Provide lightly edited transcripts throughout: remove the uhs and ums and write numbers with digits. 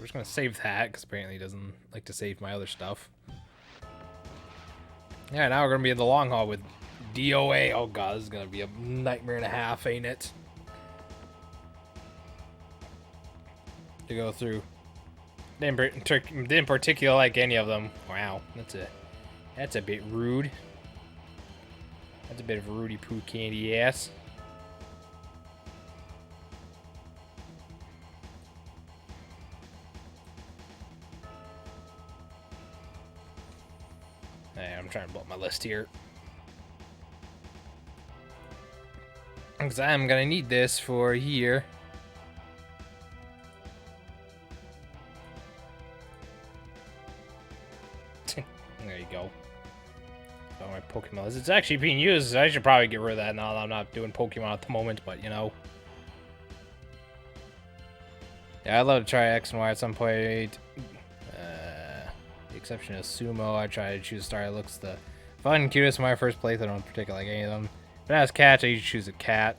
we're just gonna save that because apparently he doesn't like to save my other stuff. Yeah, now we're gonna be in the long haul with DOA. Oh god, this is gonna be a nightmare and a half, ain't it? To go through. Didn't particularly like any of them. Wow, that's a bit rude. That's a bit of a Rudy Poo candy ass. Hey, I'm trying to blow up my list here. Because I'm gonna need this for here. There you go. Oh, my Pokemon list. It's actually being used. I should probably get rid of that now that I'm not doing Pokemon at the moment, but you know. Yeah, I'd love to try X and Y at some point. The exception is Sumo. I try to choose a star that looks the fun and cutest in my first playthrough. I don't particularly like any of them. But as cats, I usually choose a cat.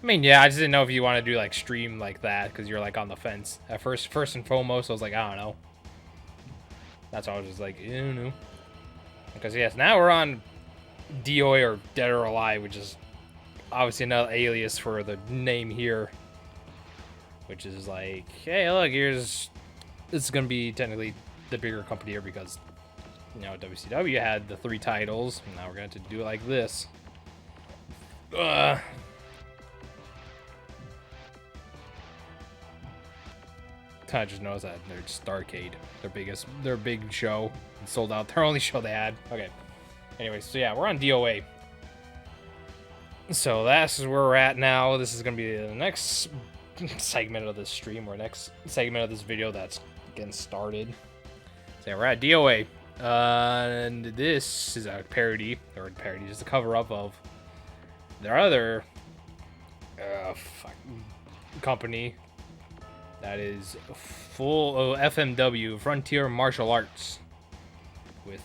I mean, yeah, I just didn't know if you want to do like stream like that because you're like on the fence. At first and foremost, I was like, I don't know. That's why I was just like, I don't know. Because yes, now we're on DOA or Dead or Alive, which is obviously another alias for the name here. Which is like, hey, look, this is gonna be technically the bigger company here because, you know, WCW had the 3 titles. And now we're going to do it like this. I just noticed that they're Starcade, their big show, and sold out their only show they had. Okay. Anyways, so yeah, we're on DOA. So that's where we're at now. This is gonna be the next segment of this stream, or next segment of this video that's getting started. So yeah, we're at DOA, and this is a parody, just a cover-up of their other company. That is full FMW, Frontier Martial Arts, with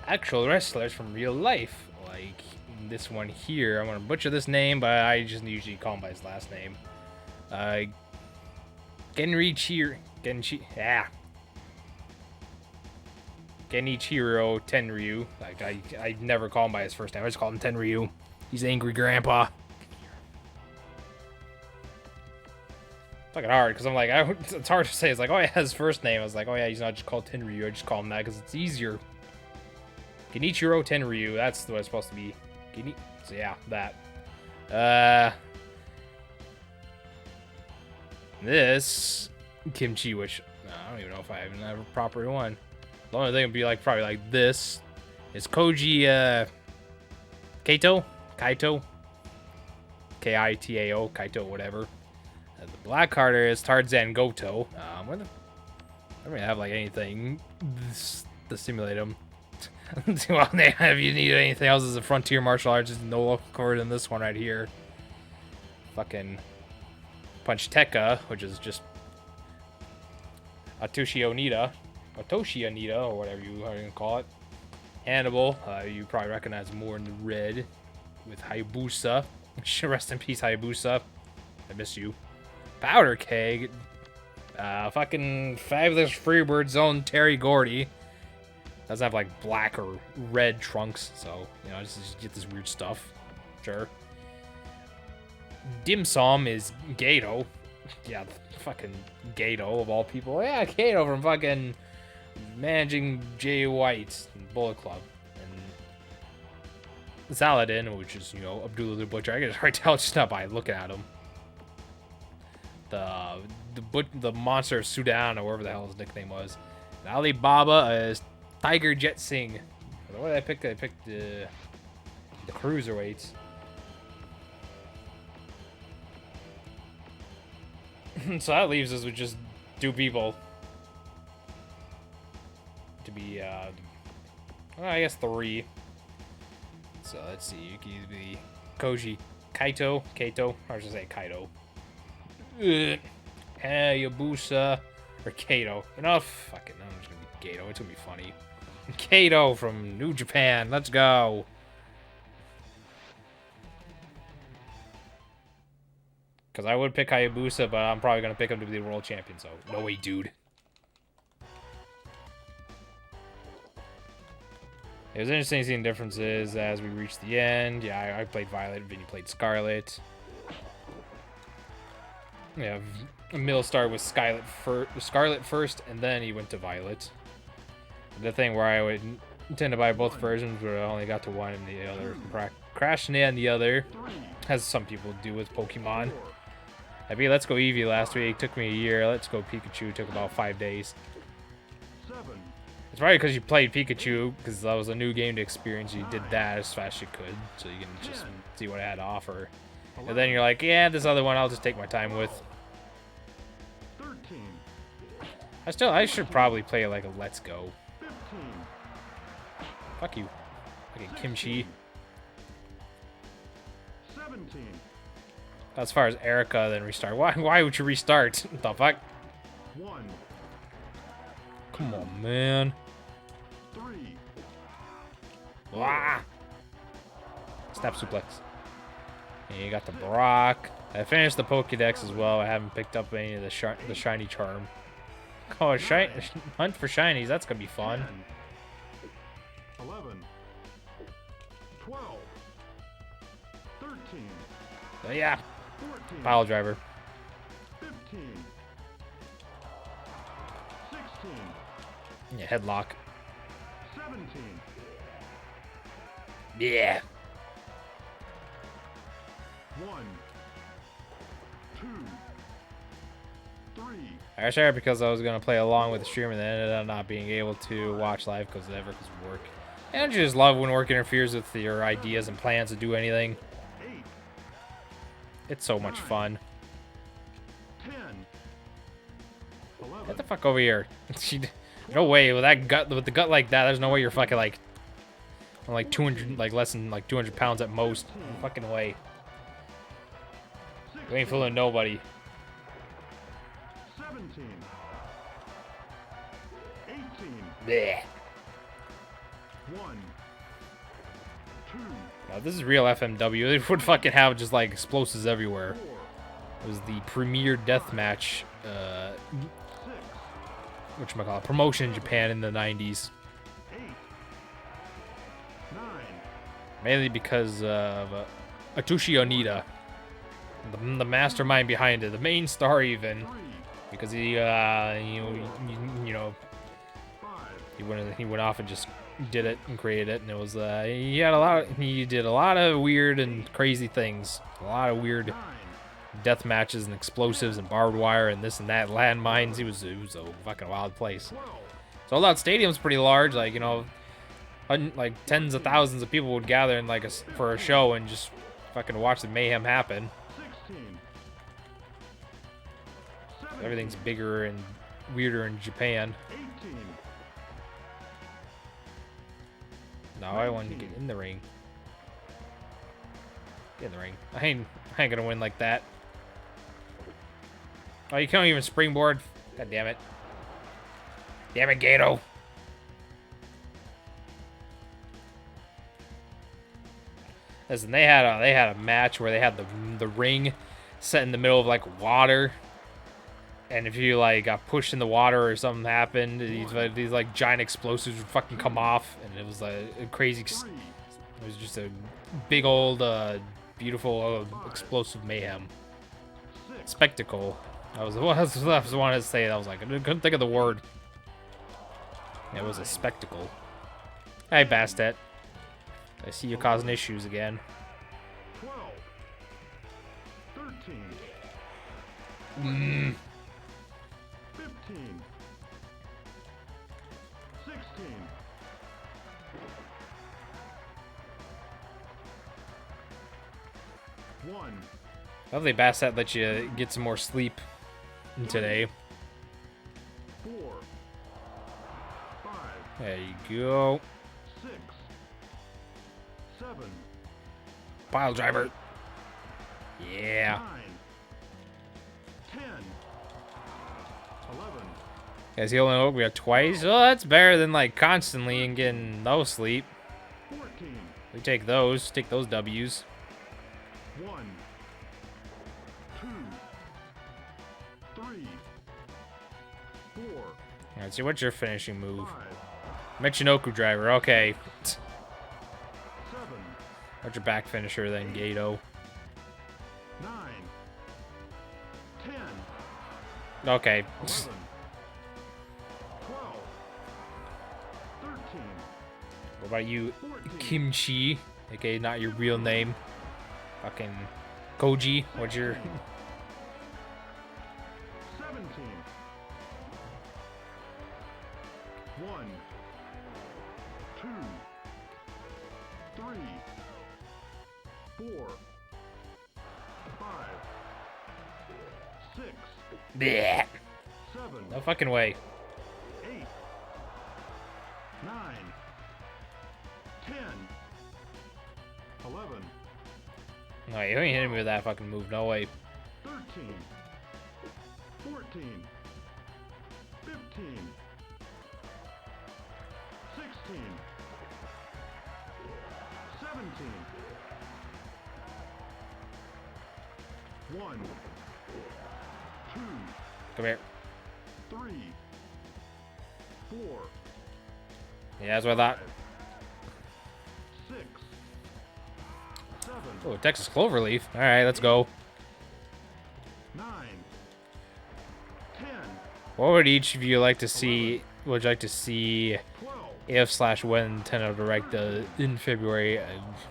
actual wrestlers from real life, like this one here. I'm gonna butcher this name, but I just usually call him by his last name. Genichiro Tenryu. Like I never call him by his first name. I just call him Tenryu. He's Angry Grandpa. Fucking hard because I'm like, it's hard to say. It's like, oh yeah, his first name. I was like, oh yeah, he's not just called Tenryu. I just call him that because it's easier. Genichiro Tenryu. That's what it's supposed to be. So yeah, that. This kimchi, which I don't even know if I even have a proper one. The only thing would be like probably like this. Is Koji Kaito, Kitao, Kaito, whatever. The black card is Tarzan Goto. I don't really have like anything to simulate him. Well, if you need anything else as a Frontier Martial Arts, there's no local card in this one right here. Fucking Punch Tekka, which is just Atoshi Onita, or whatever you are gonna call it. Hannibal, you probably recognize more in the red with Hayabusa. Rest in peace, Hayabusa. I miss you. Powder Keg, fucking Fabulous Freebird Zone Terry Gordy. Doesn't have like black or red trunks, so you know, just get this weird stuff. Sure. Dim Sum is Gato. Yeah, fucking Gato of all people. Yeah, Gato from fucking Managing Jay White and Bullet Club. And Saladin, which is, you know, Abdullah the Butcher. I can just already tell just not by looking at him. The monster of Sudan, or whatever the hell his nickname was. And Alibaba is Tiger Jet Singh. What did I pick? I picked the Cruiserweights. So that leaves us with just 2 people. To be, well, I guess 3. So let's see. You can either be Koji Kaito, or should I say Kaito. Hayabusa or Kato. Enough. Fuck it. No, I'm just gonna be Kato. It's gonna be funny. Kato from New Japan. Let's go. Because I would pick Hayabusa, but I'm probably going to pick him to be the world champion, so no way, dude. It was interesting seeing differences as we reached the end. Yeah, I played Violet, Vinny played Scarlet. Yeah, Mill started with Scarlet first, and then he went to Violet. The thing where I would tend to buy both versions, but I only got to one and the other. Crashing in the other, as some people do with Pokemon. I beat Let's Go Eevee last week. Took me a year. Let's Go Pikachu took about 5 days. It's probably because you played Pikachu, because that was a new game to experience. You did that as fast as you could, so you can just see what it had to offer. And then you're like, yeah, this other one I'll just take my time with. I should probably play like a Let's Go. Fuck you. Like a Kimchi. As far as Erica, then restart. Why would you restart? What the fuck? Come on, man. Wah! Snap suplex. And you got the Brock. I finished the Pokédex as well. I haven't picked up any of the shiny charm. Oh, hunt for shinies. That's gonna be fun. 11, 12, 13. So yeah, 14, pile driver. 15, 16, Yeah, headlock. 17. Yeah. 1, 2, 3. I started because I was gonna play along with the stream and then ended up not being able to watch live because of work. And I just love when work interferes with your ideas and plans to do anything. 8, It's so much fun. 10, 11. Get the fuck over here. No way with the gut like that. There's no way you're fucking like, on like 200, like less than like 200 pounds at most. No fucking way. You ain't fooling nobody. 17, 18, Blech. 1, 2, Now, this is real FMW. They would fucking have just like explosives everywhere. 4, It was the premier deathmatch, promotion in Japan in the 90s. 8, 9, Mainly because of Atsushi Onita, the mastermind behind it, the main star even, 3, because he, you know, 5, he went off and just did it and created it, and it was he did a lot of weird and crazy things, a lot of weird 9, death matches and explosives and barbed wire and this and that, landmines. It was a fucking wild place. 12, Sold Out Stadium's pretty large, like, you know, like tens of thousands of people would gather in like for a show and just fucking watch the mayhem happen. 16, Everything's bigger and weirder in Japan. 18, Now I want to get in the ring. Get in the ring. I ain't gonna win like that. Oh, you can't even springboard. God damn it. Damn it, Gato. Listen, they had a match where they had the ring set in the middle of like water, and if you like got pushed in the water or something happened, these like giant explosives would fucking come off, and it was like a crazy. It was just a big old, beautiful, explosive mayhem spectacle. I was wanted to say. I was like, I couldn't think of the word. It was a spectacle. Hey, Bastet. I see you causing issues again. 12, 13, 15, 16, 1, Lovely Bastet let you get some more sleep today. 4, 5, There you go. 6, 7, Pile driver. Yeah. 9, 10, 11, Guys, he only woke me up twice. Oh, that's better than like constantly and getting no sleep. 14, We take those. Take those W's. 1, 2, Alright, so what's your finishing move? 5, Michinoku driver, okay. 7, What's your back finisher then, Gato? 9, 10, Okay. 11, 12, 13, What about you, 14, Kimchi? Okay, not your real name. Fucking Koji, what's your... 17, 1, 2, 3, 4, 5, 6, Bleh. 7, No fucking way. 8, 9, 10, 11, No, you ain't hitting me with that fucking move, no way. 13, 14, 15, 16, 17, 1, 2, Come here. 3, 4, Yeah, that's what I thought. 6, 7, Oh, Texas Cloverleaf. Alright, let's go. 9, 10, What would each of you like to see? Would you like to see 12, if/when Nintendo Direct in February?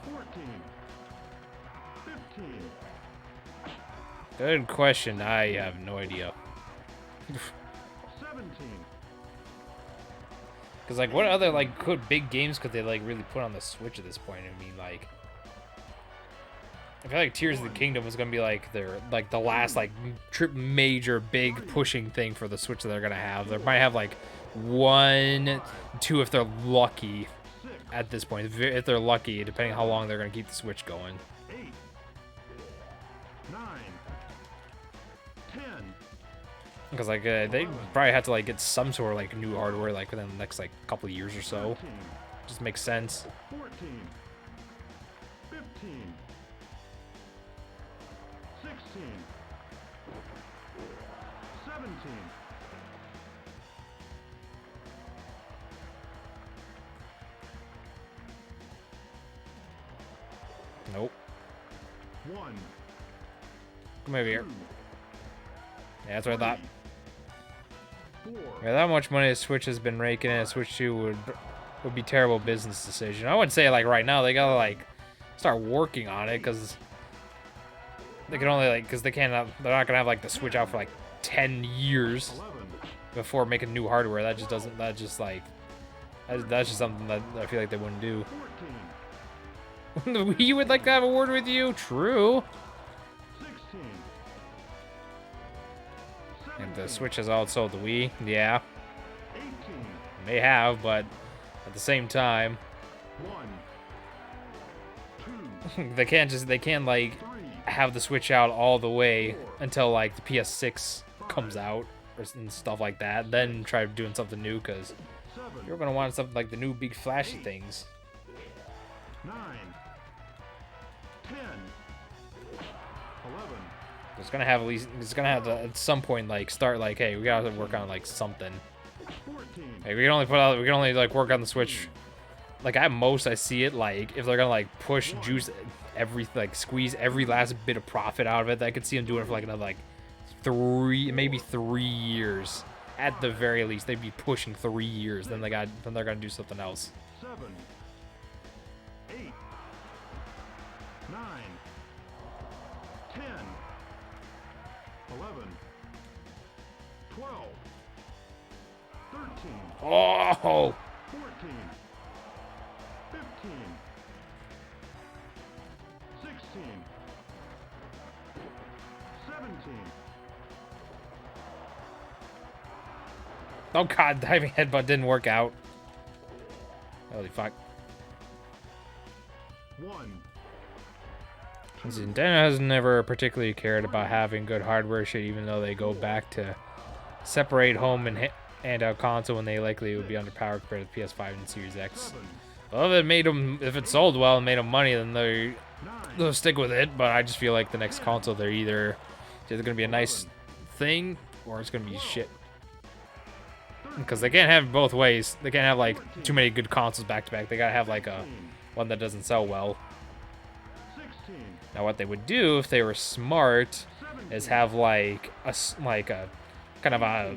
14, 15, Good question. I have no idea. 17, Cause like, what other like good big games could they like really put on the Switch at this point? I mean, like, I feel like Tears of the Kingdom was gonna be like their like the last like major big pushing thing for the Switch that they're gonna have. They might have like 1, 2 if they're lucky 6, at this point. If they're lucky, depending how long they're gonna keep the Switch going. 8, 9, 10, Because like they probably have to like get some sort of like new hardware like within the next like couple of years or so. 13, Just makes sense. 14, 15, 16, 17, Nope. 1, Come over here. 2, Yeah, that's what I thought. 4, Yeah, that much money the Switch has been raking in, a Switch 2 would be a terrible business decision. I wouldn't say like right now. They gotta like start working on it because they can only like because they can't. They're not gonna have like the Switch out for like 10 years 11, before making new hardware. That just doesn't. That just like that's just something that I feel like they wouldn't do. 14, The Wii would like to have a word with you. True. 16, And the 17, Switch has outsold the Wii. Yeah, 18, may have, but at the same time, 1, 2, they can't like 3, have the Switch out all the way until like the PS6 comes out or and stuff like that. Then try doing something new because 7, you're gonna want something like the new big flashy things. 9, 10, 11, It's gonna have at least. It's gonna have to at some point like start like, hey, we gotta work on like something. 14, Like we can only put out. We can only like work on the Switch. Like at most, I see it like if they're gonna like push juice every like squeeze every last bit of profit out of it. I could see them doing it for like another like 3 years at the very least. They'd be pushing 3 years. Then they're gonna do something else. 7, 8, 9, 10, 11, 12, 13, Oh, 14, 15, 16, 17, oh God! Diving headbutt didn't work out. Holy fuck! 1, Nintendo has never particularly cared about having good hardware shit, even though they go back to separate home and handheld console when they likely would be underpowered compared to the PS5 and Series X. 7, Well, if it sold well and made them money, then 9, they'll stick with it. But I just feel like the next console, they're either gonna be a nice thing or it's gonna be shit. 13, because they can't have it both ways. They can't have like too many good consoles back to back. They gotta have like a one that doesn't sell well. 16. Now what they would do if they were smart is have like a kind of a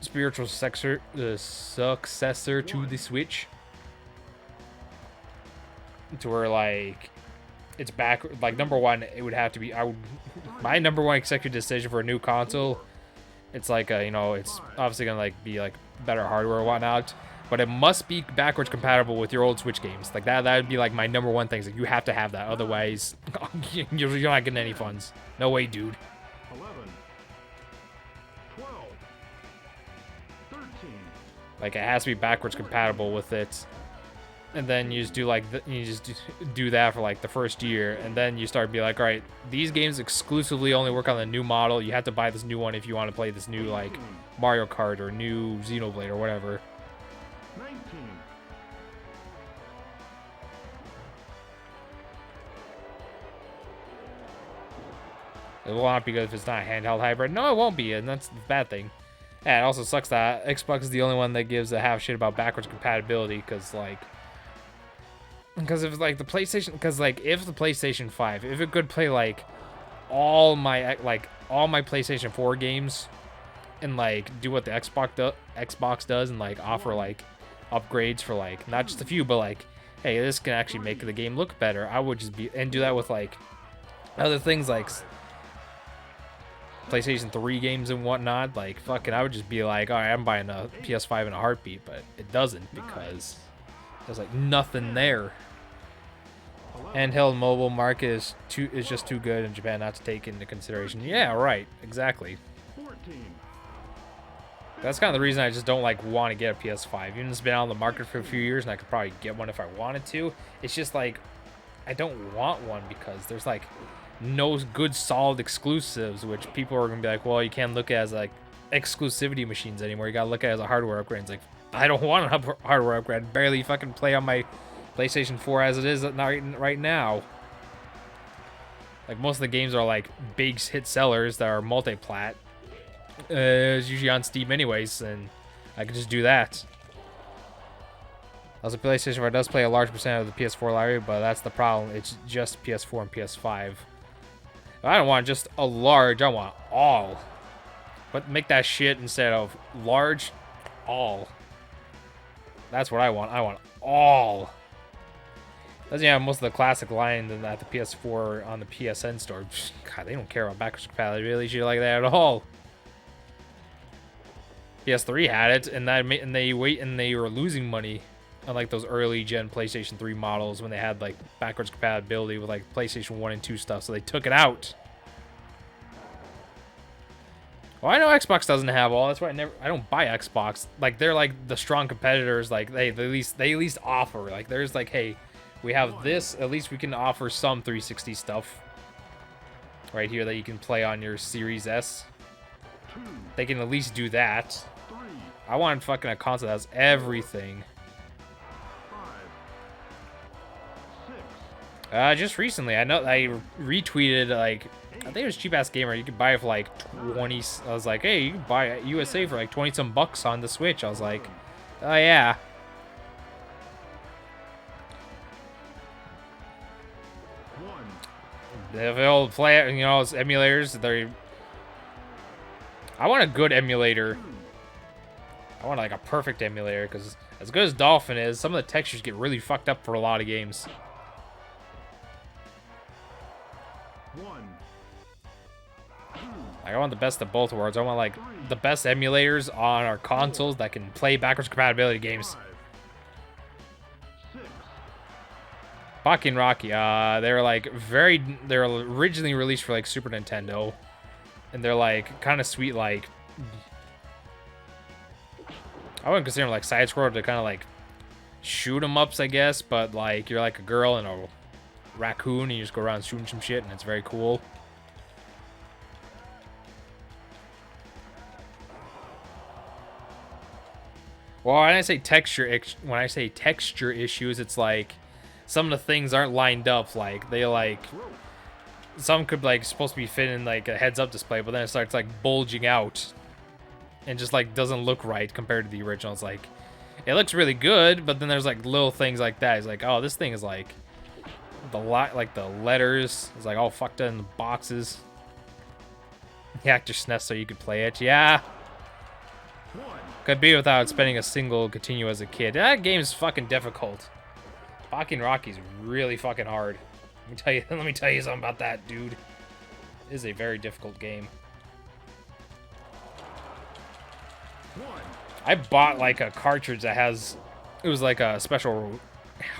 spiritual successor to the Switch, to where like it's back. Like number one, it would have to be my number one executive decision for a new console. It's like you know, it's obviously gonna like be like better hardware and whatnot, but it must be backwards compatible with your old Switch games. Like that would be like my number one thing. Like you have to have that, otherwise you're not getting any funds. No way, dude. 11. 12. 13. Like it has to be backwards compatible with it, and then you just do like you just do that for like the first year, and then you start to be like, all right, these games exclusively only work on the new model. You have to buy this new one if you want to play this new like Mario Kart or new Xenoblade or whatever. 19. It will not be good if it's not a handheld hybrid. No, it won't be, and that's the bad thing. Yeah, it also sucks that Xbox is the only one that gives a half shit about backwards compatibility, because if like the PlayStation, because like if the PlayStation 5, if it could play like all my PlayStation 4 games and like do what the Xbox does and like offer like upgrades for like not just a few, but like, hey, this can actually make the game look better, I would just be and do that with like other things like PlayStation 3 games and whatnot. Like fucking, I would just be like, all right, I'm buying a PS5 in a heartbeat, but it doesn't, because there's like nothing there. Handheld mobile market is just too good in Japan not to take into consideration. Yeah, right, exactly. 14. That's kind of the reason I just don't like want to get a PS5. Even though it's been on the market for a few years and I could probably get one if I wanted to. It's just like I don't want one because there's like no good solid exclusives, which people are gonna be like, well, you can't look at it as like exclusivity machines anymore. You gotta look at it as a hardware upgrade. It's like, I don't want a hardware upgrade. I barely fucking play on my PlayStation 4 as it is right now. Like most of the games are like big hit sellers that are multi-plat. It's usually on Steam anyways, and I can just do that. Also, PlayStation 4 does play a large percent of the PS4 library, but that's the problem. It's just PS4 and PS5. I don't want just a large, I want all. But make that shit instead of large, all. That's what I want. I want all. Doesn't have most of the classic line at the PS4 on the PSN store. God, they don't care about backwards compatibility shit like that at all. PS3 had it, and they were losing money on like those early gen PlayStation 3 models when they had like backwards compatibility with like PlayStation 1 and 2 stuff, so they took it out. Well, I know Xbox doesn't have all. That's why I don't buy Xbox. Like they're like the strong competitors. Like they at least offer. Like there's like, hey, we have this. At least we can offer some 360 stuff right here that you can play on your Series S. They can at least do that. I want fucking a console that has everything. 5. 6. Just recently, I know I retweeted like, I think it was Cheap Ass Gamer. You could buy it for like 20. I was like, hey, you can buy it USA for like 20 some bucks on the Switch. I was like, oh yeah. 1. If they'll play it, you know, it's emulators. I want a good emulator. I want like a perfect emulator, because as good as Dolphin is, some of the textures get really fucked up for a lot of games. 1. 2. Like, I want the best of both worlds. I want like the best emulators on our consoles that can play backwards compatibility games. 5. 6. Fucking Rocky. They're originally released for like Super Nintendo, and they're like kind of sweet. Like, I wouldn't consider them like side scroll. They're kind of like shoot 'em ups, I guess. But like you're like a girl and a raccoon, and you just go around shooting some shit, and it's very cool. Well, when I say texture issues, it's like some of the things aren't lined up. Like they like some could like supposed to be fit in like a heads-up display, but then it starts like bulging out. and just like doesn't look right compared to the original. It's like it looks really good, but then there's like little things like that. It's like, oh, this thing is like the letters is like all fucked up in the boxes. You hacked your SNES so you could play it. Yeah. Could be without spending a single continue as a kid. That game's fucking difficult. Fucking Rocky's really fucking hard. Let me tell you something about that, dude. It is a very difficult game. I bought like a cartridge that has, it was like a special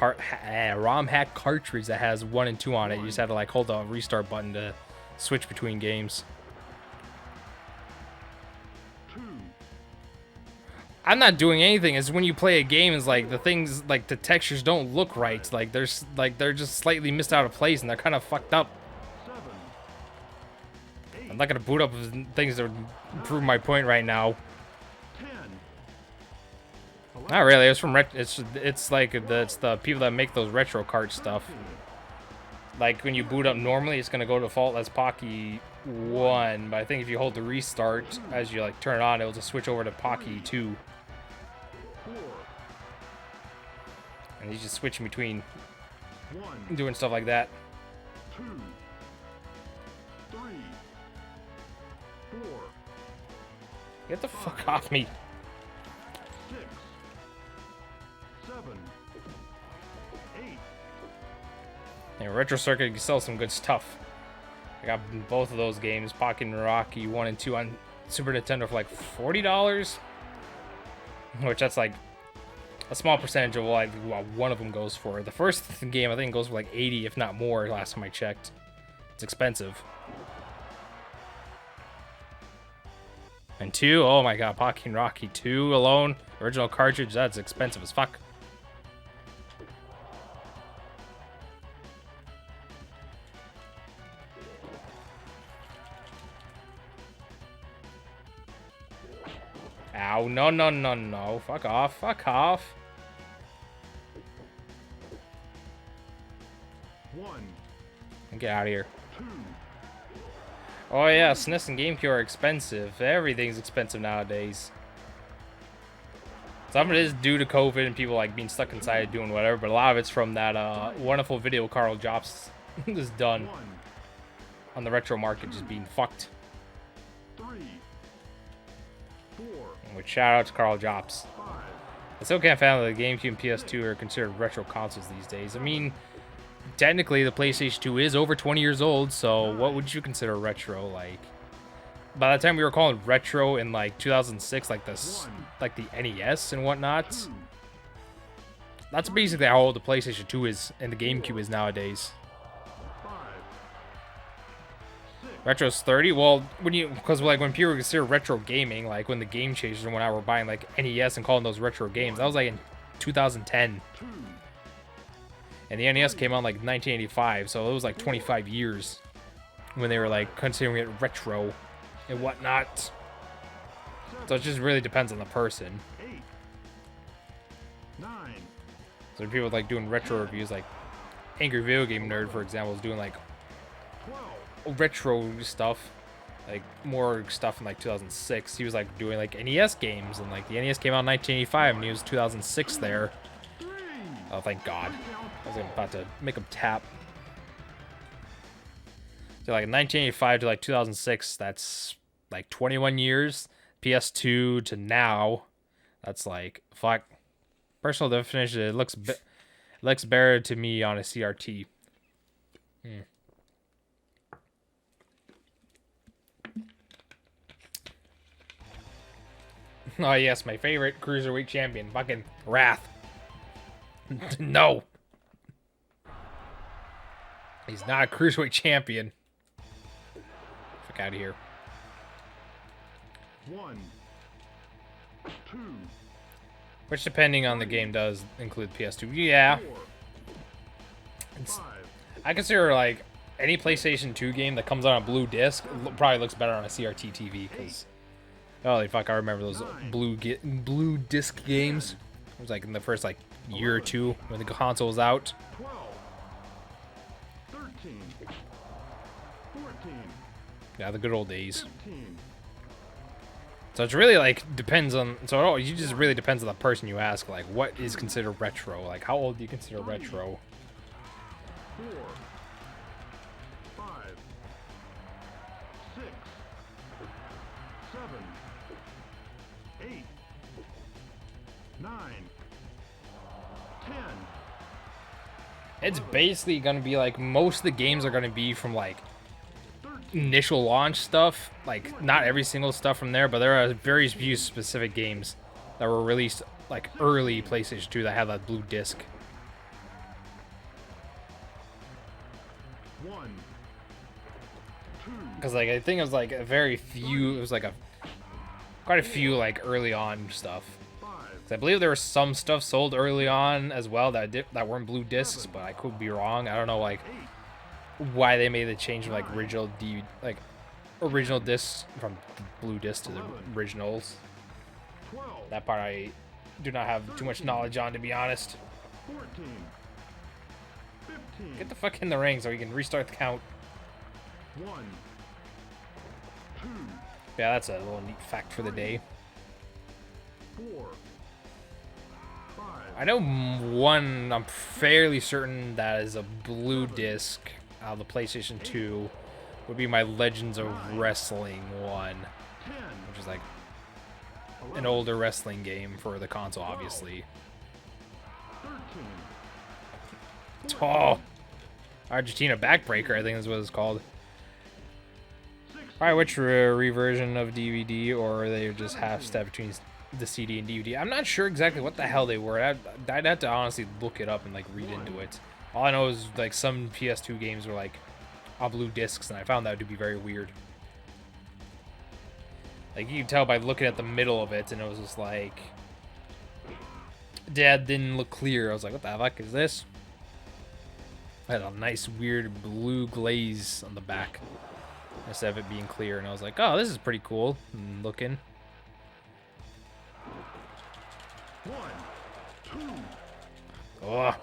ROM hack cartridge that has 1 and 2 on it. You just have to like hold the restart button to switch between games. I'm not doing anything. It's when you play a game, it's like the things, like the textures don't look right. Like there's like they're just slightly missed out of place and they're kind of fucked up. I'm not gonna boot up things that prove my point right now. Not really. It's from it's like it's the people that make those retro card stuff. Like when you boot up normally, it's gonna go default as Pocky 1, but I think if you hold the restart as you like turn it on, it'll just switch over to Pocky 2. And you just switch in between doing stuff like that. 2, 3, 4. Get the fuck off me. 6, 7, 8. Yeah, Retro Circuit can sell some good stuff. I got both of those games, Pocket and Rocky 1 and 2 on Super Nintendo for like $40, which that's like a small percentage of what one of them goes for. The first game I think goes for like 80, if not more, last time I checked. It's expensive. And 2, oh my god, Pocky and Rocky 2 alone, original cartridge, that's expensive as fuck. Ow, no, no, no, no. Fuck off, fuck off. 1. Get out of here. 2. Oh yeah, SNES and GameCube are expensive. Everything's expensive nowadays. Some of it is due to COVID and people like being stuck inside doing whatever, but a lot of it's from that wonderful video Carl Jobs has done on the retro market just being fucked. 3, 4, Which shout out to Carl Jobs. 5. I still can't fathom that the GameCube and PS2 are considered retro consoles these days. I mean, technically the PlayStation 2 is over 20 years old, so what would you consider retro? Like, by the time we were calling retro in like 2006, like this, like the NES and whatnot, that's basically how old the PlayStation 2 is and the GameCube is nowadays. 5, 6. Retro's 30. Well, because like when people consider retro gaming, like when the Game Changers and when I were buying like NES and calling those retro games, that was like in 2010. 2. And the NES came out in like 1985, so it was like 25 years when they were like considering it retro and whatnot. So it just really depends on the person. 8. 9. So people like doing retro reviews, like Angry Video Game Nerd, for example, is doing like 12. retro stuff, like more stuff in like 2006. He was like doing like NES games, and like the NES came out in 1985, and he was 2006 there. 3. Oh, thank God. I was about to make him tap. So like 1985 to like 2006, that's like 21 years. PS2 to now, that's like, fuck. Personal definition, it looks better to me on a CRT. Oh yes, my favorite Cruiserweight champion, fucking Wrath. No. He's not a Cruiserweight champion. Fuck out of here. 1, 2, Which, depending on the game, does include PS2. Yeah. 4, 5. I consider, like, any PlayStation 2 game that comes on a blue disc probably looks better on a CRT TV, because... Holy fuck, I remember those blue disc games. It was, like, in the first, like, year or two when the console was out. 12, 13, 14, Yeah, the good old days. 15, So it's really like depends on. So it all, you just really depends on the person you ask. Like, what is considered retro? Like, how old do you consider retro? 4, 5, 6, 7, 8, 9, 10. It's basically gonna be like most of the games are gonna be from like initial launch stuff. Like not every single stuff from there, but there are very few specific games that were released like early PlayStation 2 that had that blue disc. 1, 2, Because like I think it was like a very few. It was like quite a few like early on stuff. 5, 'Cause I believe there was some stuff sold early on as well that weren't blue discs, but I could be wrong. I don't know like 8, why they made the change from like original discs from the blue disc to the originals. 12, That part I do not have too much knowledge on, to be honest. 14, 15, Get the fuck in the ring so we can restart the count. 1, 2, Yeah, that's a little neat fact for the day. 4, 5, I know one, I'm fairly certain that is a blue disc out of the PlayStation 2 would be my Legends of Wrestling one, 10, which is like an older wrestling game for the console, obviously. 13, Oh, Argentina Backbreaker, I think is what it's called. Alright, which reversion of DVD, or are they just half step between the CD and DVD? I'm not sure exactly what the hell they were. I'd have to honestly look it up and like read into it. All I know is like some PS2 games were like on blue discs, and I found that to be very weird. Like you can tell by looking at the middle of it, and it was just like, Dad didn't look clear. I was like, what the fuck is this? It had a nice weird blue glaze on the back instead of it being clear, and I was like, oh, this is pretty cool looking. 1, 2, Oh.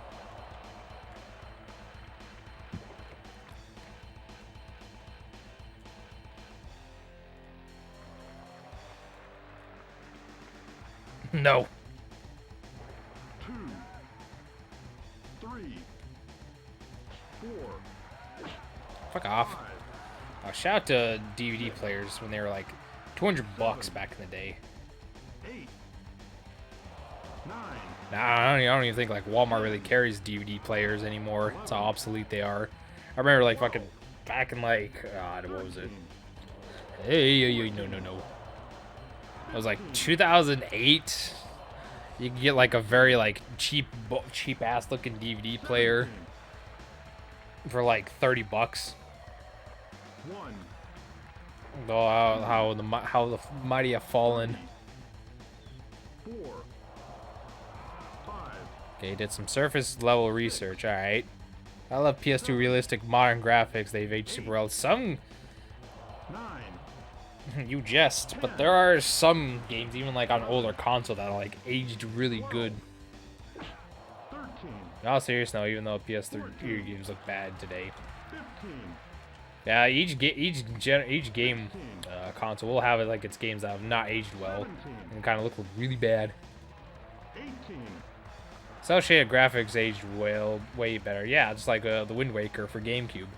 No. 2, 3, 4, Fuck off. 5, Shout out to DVD players when they were like $200 back in the day. 8, 9, Nah, I don't even think like Walmart really carries DVD players anymore. That's how obsolete they are. I remember like fucking back in like, God, what was it? 13, Hey, no. It was like 2008. You could get like a very like cheap ass looking DVD player 17, for like $30. 1, Oh, how the mighty have fallen. 4, 5, Okay, did some surface level research. All right. I love PS2 realistic modern graphics. They've aged super well. Some 9, you jest, but there are some games even like on older console that are like aged really good. 13, No, serious no, even though PS3 games look bad today. 15, Yeah, each game console will have it like its games that have not aged well 17, and kind of look really bad. 18, Cell shaded graphics aged well, way better. Yeah, just like the Wind Waker for GameCube.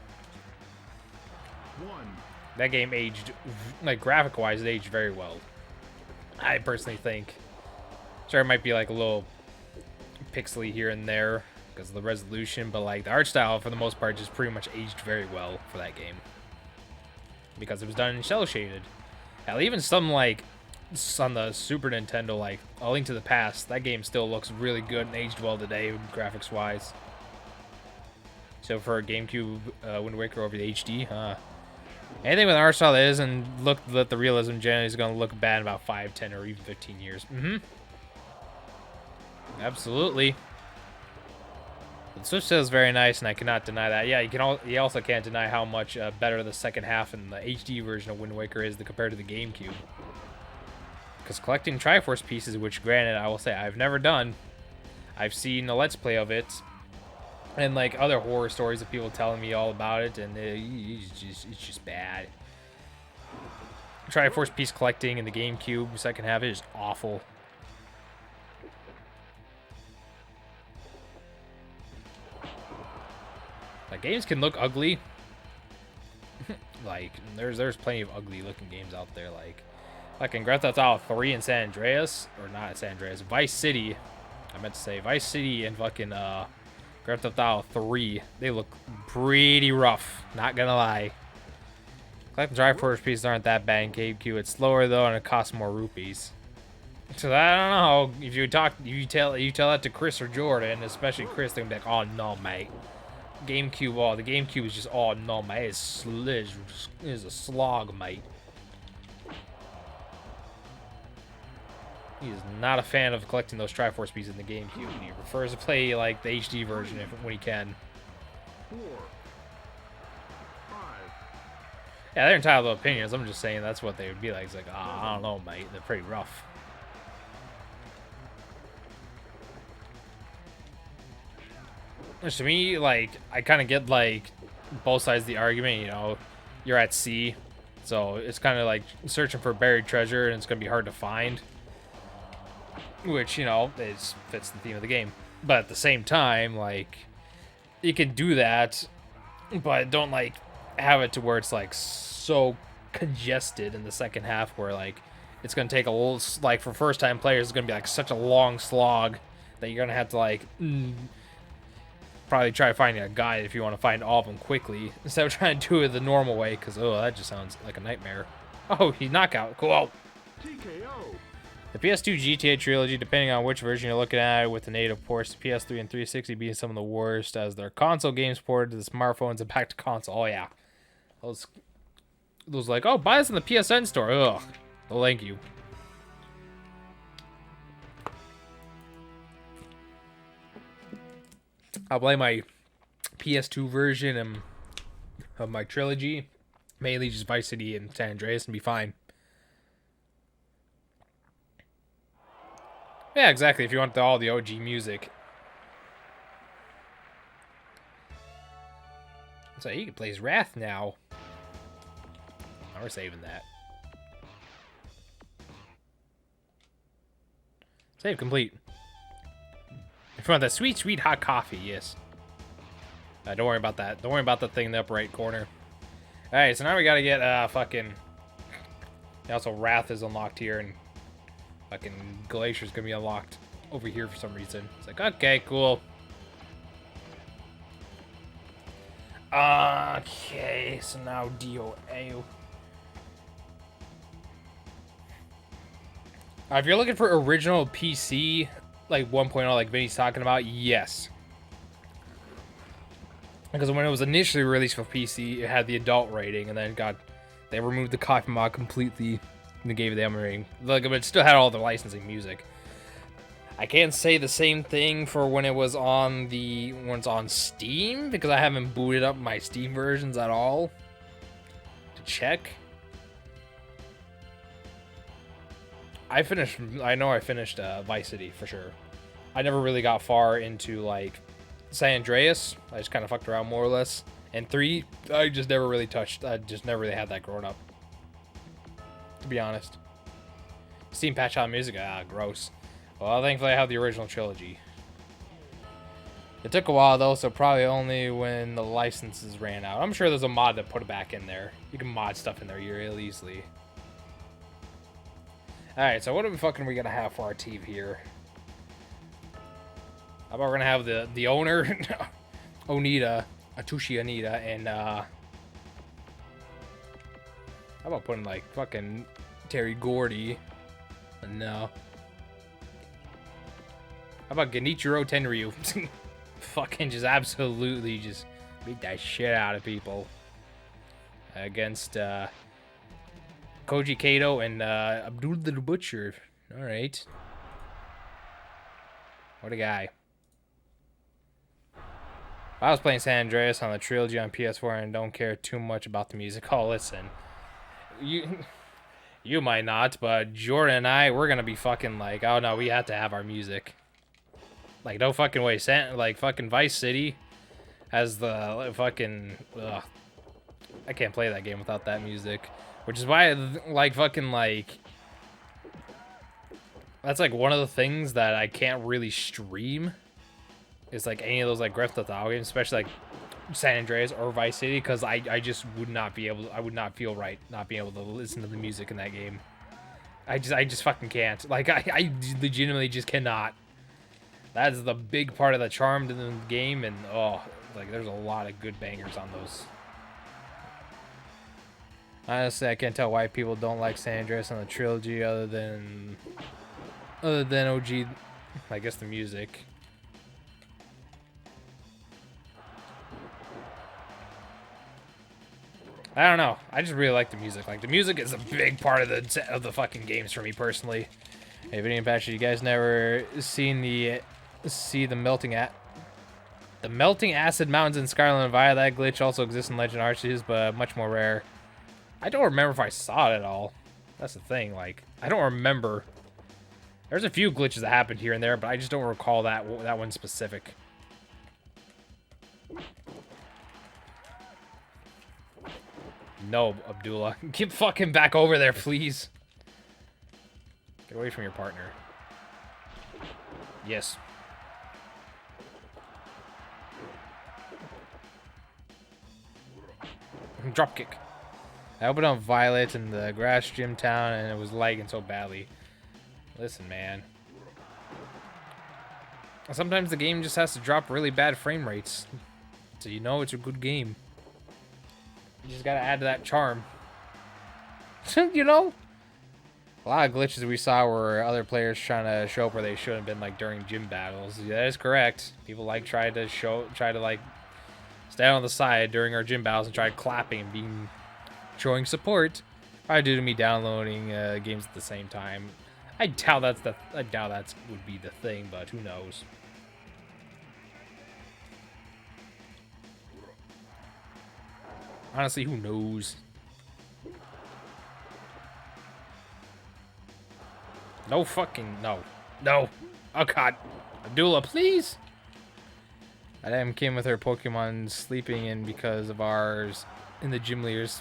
1, That game aged, like graphic wise, it aged very well. I personally think. Sure, it might be like a little pixely here and there because of the resolution, but like the art style for the most part just pretty much aged very well for that game because it was done in cell shaded. Hell, even some like on the Super Nintendo, like A Link to the Past, that game still looks really good and aged well today, graphics wise. So for a GameCube Wind Waker over the HD, anything with an art style that isn't that the realism generally is going to look bad in about 5, 10, or even 15 years. Absolutely. The Switch still is very nice, and I cannot deny that. Yeah, you also can't deny how much better the second half and the HD version of Wind Waker is compared to the GameCube. Because collecting Triforce pieces, which granted I will say I've never done, I've seen a Let's Play of it, and like other horror stories of people telling me all about it, and it's just bad. Triforce piece collecting in the GameCube second half is awful. Like, games can look ugly. Like, there's plenty of ugly looking games out there. Like, fucking Grand Theft Auto 3 and San Andreas, or not San Andreas, Vice City. I meant to say Vice City and fucking Grand Theft Auto 3. They look pretty rough. Not gonna lie. Collecting Triforce pieces aren't that bad in GameCube. It's slower though, and it costs more rupees. So I don't know. If you tell that to Chris or Jordan, especially Chris, they're gonna be like, "Oh no, mate. GameCube, the GameCube is just, oh no, mate, it's a slog, mate." He is not a fan of collecting those Triforce pieces in the GameCube. He prefers to play like the HD version when he can. 4, 5. Yeah, they're entitled to opinions. I'm just saying that's what they would be like. It's like, I don't know, mate. They're pretty rough. Which to me, like, I kind of get, like, both sides of the argument, you know. You're at sea, so it's kind of like searching for buried treasure, and it's going to be hard to find. Which, you know, fits the theme of the game. But at the same time, like, you can do that, but don't, like, have it to where it's, like, so congested in the second half where, like, it's going to take a little, like, for first-time players, it's going to be, like, such a long slog that you're going to have to, like, probably try finding a guide if you want to find all of them quickly instead of trying to do it the normal way, because, oh, that just sounds like a nightmare. Oh, he knockout. Cool. TKO. The PS2 GTA trilogy, depending on which version you're looking at with the native ports, the PS3 and 360 being some of the worst, as their console games ported to the smartphones and back to console. Oh, yeah. Those like, oh, buy this in the PSN store. Ugh. Oh, thank you. I'll play my PS2 version of my trilogy, mainly just Vice City and San Andreas, and be fine. Yeah, exactly, if you want all the OG music. So he can play his Wrath now. Oh, we're saving that. Save complete. If you want that sweet, sweet hot coffee, yes. Don't worry about that. Don't worry about the thing in the upper right corner. Alright, so now we gotta get fucking... Also, Wrath is unlocked here, and fucking Glacier's gonna be unlocked over here for some reason. It's like, okay, cool. Okay, so now DOA. If you're looking for original PC, like 1.0, like Vinny's talking about, yes. Because when it was initially released for PC, it had the adult rating, and then they removed the copy mod completely, and they gave it the M rating. Like, but it still had all the licensing music. I can't say the same thing for when it's on Steam, because I haven't booted up my Steam versions at all to check. I know I finished Vice City for sure. I never really got far into like San Andreas. I just kind of fucked around more or less. And 3, I just never really touched. I just never really had that growing up, to be honest. Steam patch on music, gross. Well, thankfully I have the original trilogy. It took a while though, so probably only when the licenses ran out. I'm sure there's a mod that put it back in there. You can mod stuff in there real easily. Alright, so what are we gonna have for our team here? How about we're gonna have the owner, Onita, Atushi Onita, and how about putting like fucking Terry Gordy? No. How about Genichiro Tenryu? Fucking just absolutely just beat that shit out of people. Against Koji Kato and Abdul the Butcher. Alright. What a guy. I was playing San Andreas on the trilogy on PS4 and don't care too much about the music. Oh, listen. You might not, but Jordan and I, we're gonna be fucking like, oh no, we have to have our music. Like, no fucking way. Like, fucking Vice City has the fucking... Ugh. I can't play that game without that music. Which is why, like, fucking, like... That's, like, one of the things that I can't really stream. Is, like, any of those, like, Grand Theft Auto games. Especially, like, San Andreas or Vice City. Because I just would not be able... I would not feel right not being able to listen to the music in that game. I just fucking can't. Like, I legitimately just cannot. That's the big part of the charm to the game. And, oh, like, there's a lot of good bangers on those. Honestly, I can't tell why people don't like San Andreas on the trilogy other than OG, I guess, the music. I don't know. I just really like the music. Like, the music is a big part of the fucking games for me personally. Hey, Vinny and Patrick, you guys never seen the melting acid mountains in Skyrim via that glitch also exists in Legend Arceus, but much more rare. I don't remember if I saw it at all. That's the thing. Like, I don't remember. There's a few glitches that happened here and there, but I just don't recall that one specific. No, Abdullah. Get fucking back over there, please. Get away from your partner. Yes. Drop kick. I opened on Violet in the grass gym town and it was lagging so badly. Listen, man. Sometimes the game just has to drop really bad frame rates. So you know it's a good game. You just gotta add to that charm. You know? A lot of glitches we saw were other players trying to show up where they shouldn't have been, like during gym battles. Yeah, that is correct. People like try to like stand on the side during our gym battles and try clapping and showing support. Probably due to me downloading games at the same time. I doubt that's would be the thing, but who knows? Honestly, who knows? No fucking no. No. Oh god. Abdullah, please. Adam came with her Pokemon sleeping in because of ours in the gym leaders.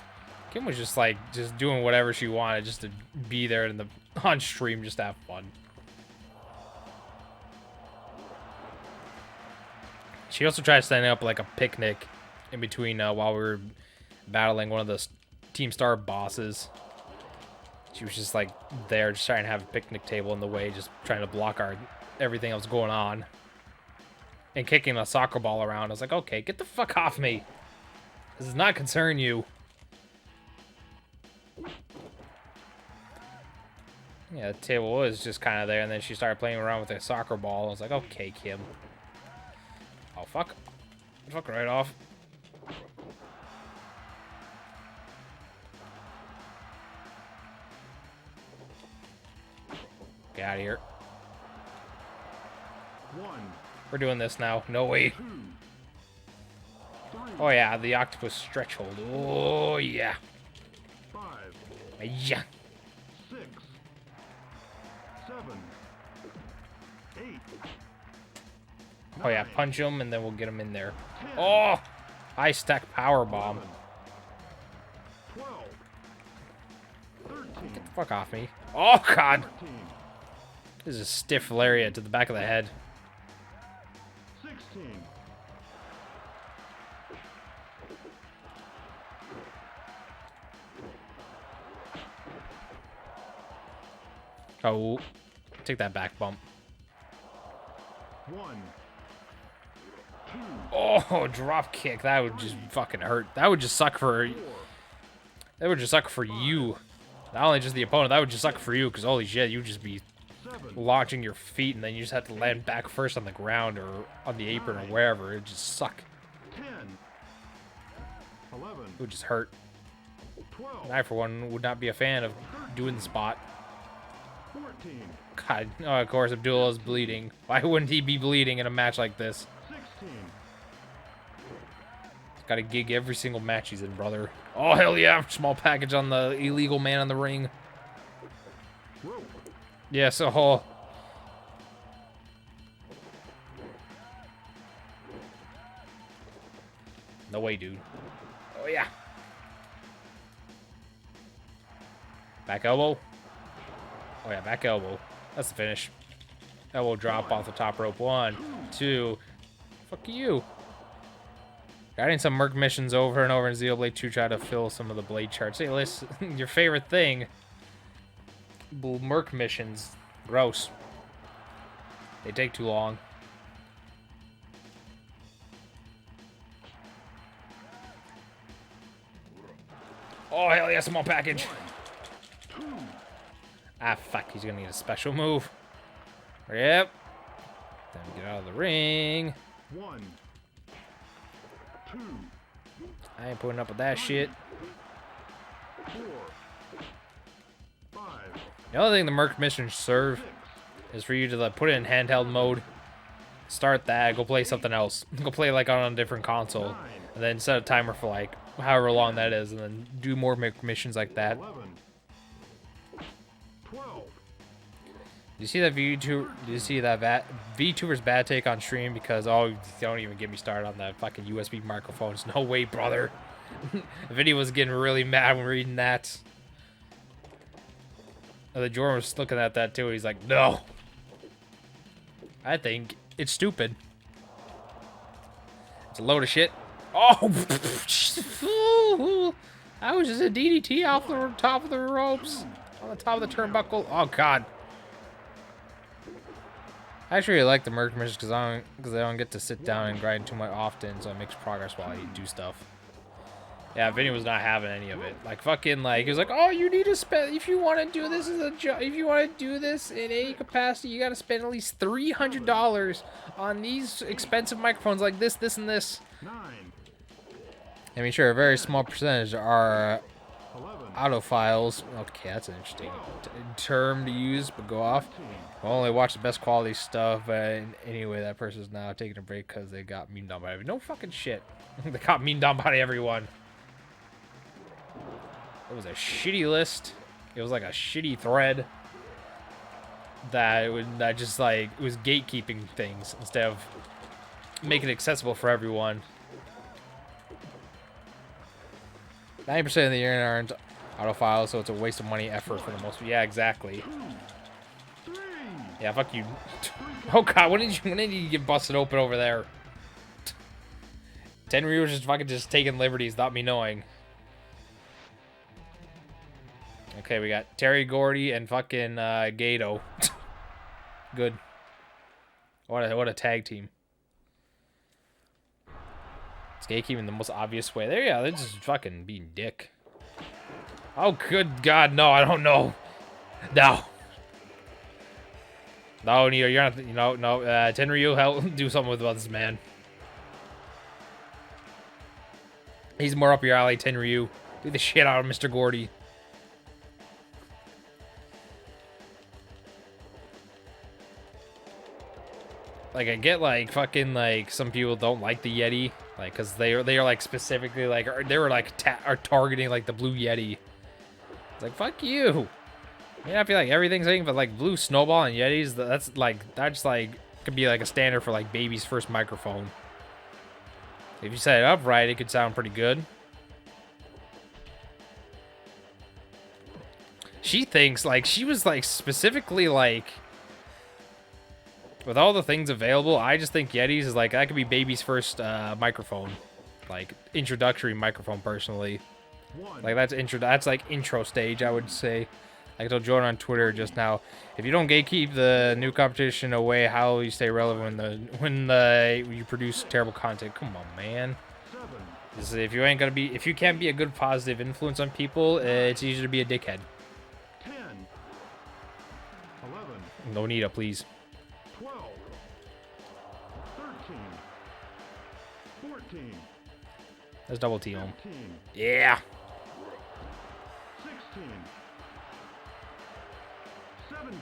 Kim was just like doing whatever she wanted just to be there in the on stream just to have fun. She also tried setting up like a picnic in between while we were battling one of the Team Star bosses. She was just like there just trying to have a picnic table in the way, just trying to block everything else going on. And kicking a soccer ball around. I was like, okay, get the fuck off me. This does not concern you. Yeah, the table was just kind of there, and then she started playing around with a soccer ball. I was like, okay, Kim. Oh, fuck. Fuck right off. Get out of here. We're doing this now. No way. Oh, yeah, the octopus stretch hold. Oh, yeah. 5, Yeah. 6, 7, 8. Oh, yeah, punch him, and then we'll get him in there. Oh! High stack power bomb. 12, 13, Get the fuck off me. Oh, God. 14, This is a stiff lariat to the back of the head. 16. Oh, take that back bump. 1, 2, Oh, drop kick. That would just fucking hurt. That would just suck for... That would just suck for you. Not only just the opponent, that would just suck for you, because holy shit, you'd just be 7, launching your feet, and then you just have to land back first on the ground or on the apron or wherever. It'd just suck. 10, 11, It would just hurt. 12, And I, for one, would not be a fan of doing the spot. 14, God, oh, of course, Abdullah is bleeding. Why wouldn't he be bleeding in a match like this? 16. He's got a gig every single match he's in, brother. Oh, hell yeah. Small package on the illegal man in the ring. Rope. Yes, oh. No way, dude. Oh, yeah. Back elbow. Oh yeah, back elbow. That's the finish. Elbow drop off the top rope. 1, 2. Fuck you. Adding some Merc missions over and over in Xenoblade 2, try to fill some of the blade charts. Hey, listen, your favorite thing. Merc missions. Gross. They take too long. Oh, hell yeah, small package. Ah, fuck, he's gonna need a special move. Yep. Then get out of the ring. 1, 2, I ain't putting up with that shit. 4, 5, The only thing the Merc missions serve is for you to like, put it in handheld mode. Start that, go play something else. Go play like on a different console. And then set a timer for like however long that is. And then do more missions like that. 11, 12. Do you see that VTuber's bad take on stream? Because, oh, don't even get me started on that fucking USB microphones. No way, brother. Vinny was getting really mad when reading that. The Jordan was looking at that too. He's like, no. I think it's stupid. It's a load of shit. Oh! I was just a DDT off the top of the ropes. On the top of the turnbuckle. Oh, God. I actually really like the Merc missions because I don't get to sit down and grind too much often, so it makes progress while I do stuff. Yeah, Vinny was not having any of it. Like fucking like he was like, oh, you need to spend if you want to do this as a job. If you want to do this in any capacity, you got to spend at least $300 on these expensive microphones like this, this, and this. 9, I mean, sure, a very small percentage are 11, autophiles. Okay, that's an interesting term to use, but go off. I'll only watch the best quality stuff. Anyway, that person's now taking a break because they got memed on by everyone. No fucking shit. They got memed on by everyone. It was a shitty list. It was like a shitty thread that just like it was gatekeeping things instead of making it accessible for everyone. 90% of the internet aren't autofiles, so it's a waste of money, effort for the most. Yeah, exactly. 3. Yeah, fuck you. Oh god, when did you get busted open over there? Tenryu was just fucking taking liberties without me knowing. Okay, we got Terry Gordy and fucking Gato. Good. What a tag team. It's gatekeeping the most obvious way. There, yeah, they're just fucking being dick. Oh, good God, no, I don't know. No. No, Neo, you're not, no, Tenryu, help do something about this man. He's more up your alley, Tenryu. Do the shit out of Mr. Gordy. Like, I get, like, fucking, like, some people don't like the Yeti. Like, because they are, like, specifically, like, they were, like, are targeting, like, the Blue Yeti. It's like, fuck you. I mean, I feel like everything's saying, but, like, Blue Snowball and Yetis, that's, like, could be, like, a standard for, like, baby's first microphone. If you set it up right, it could sound pretty good. She thinks, like, she was, like, specifically, like... With all the things available, I just think Yetis is like, that could be baby's first microphone. Like, introductory microphone, personally. Like, that's like intro stage, I would say. Like I told Jordan on Twitter just now, if you don't gatekeep the new competition away, how will you stay relevant when you produce terrible content? Come on, man. If you can't be a good positive influence on people, it's easier to be a dickhead. 10, 11, No Nita, please. 12, 13, 14, Let's double team him. 15, Yeah. 16, 17.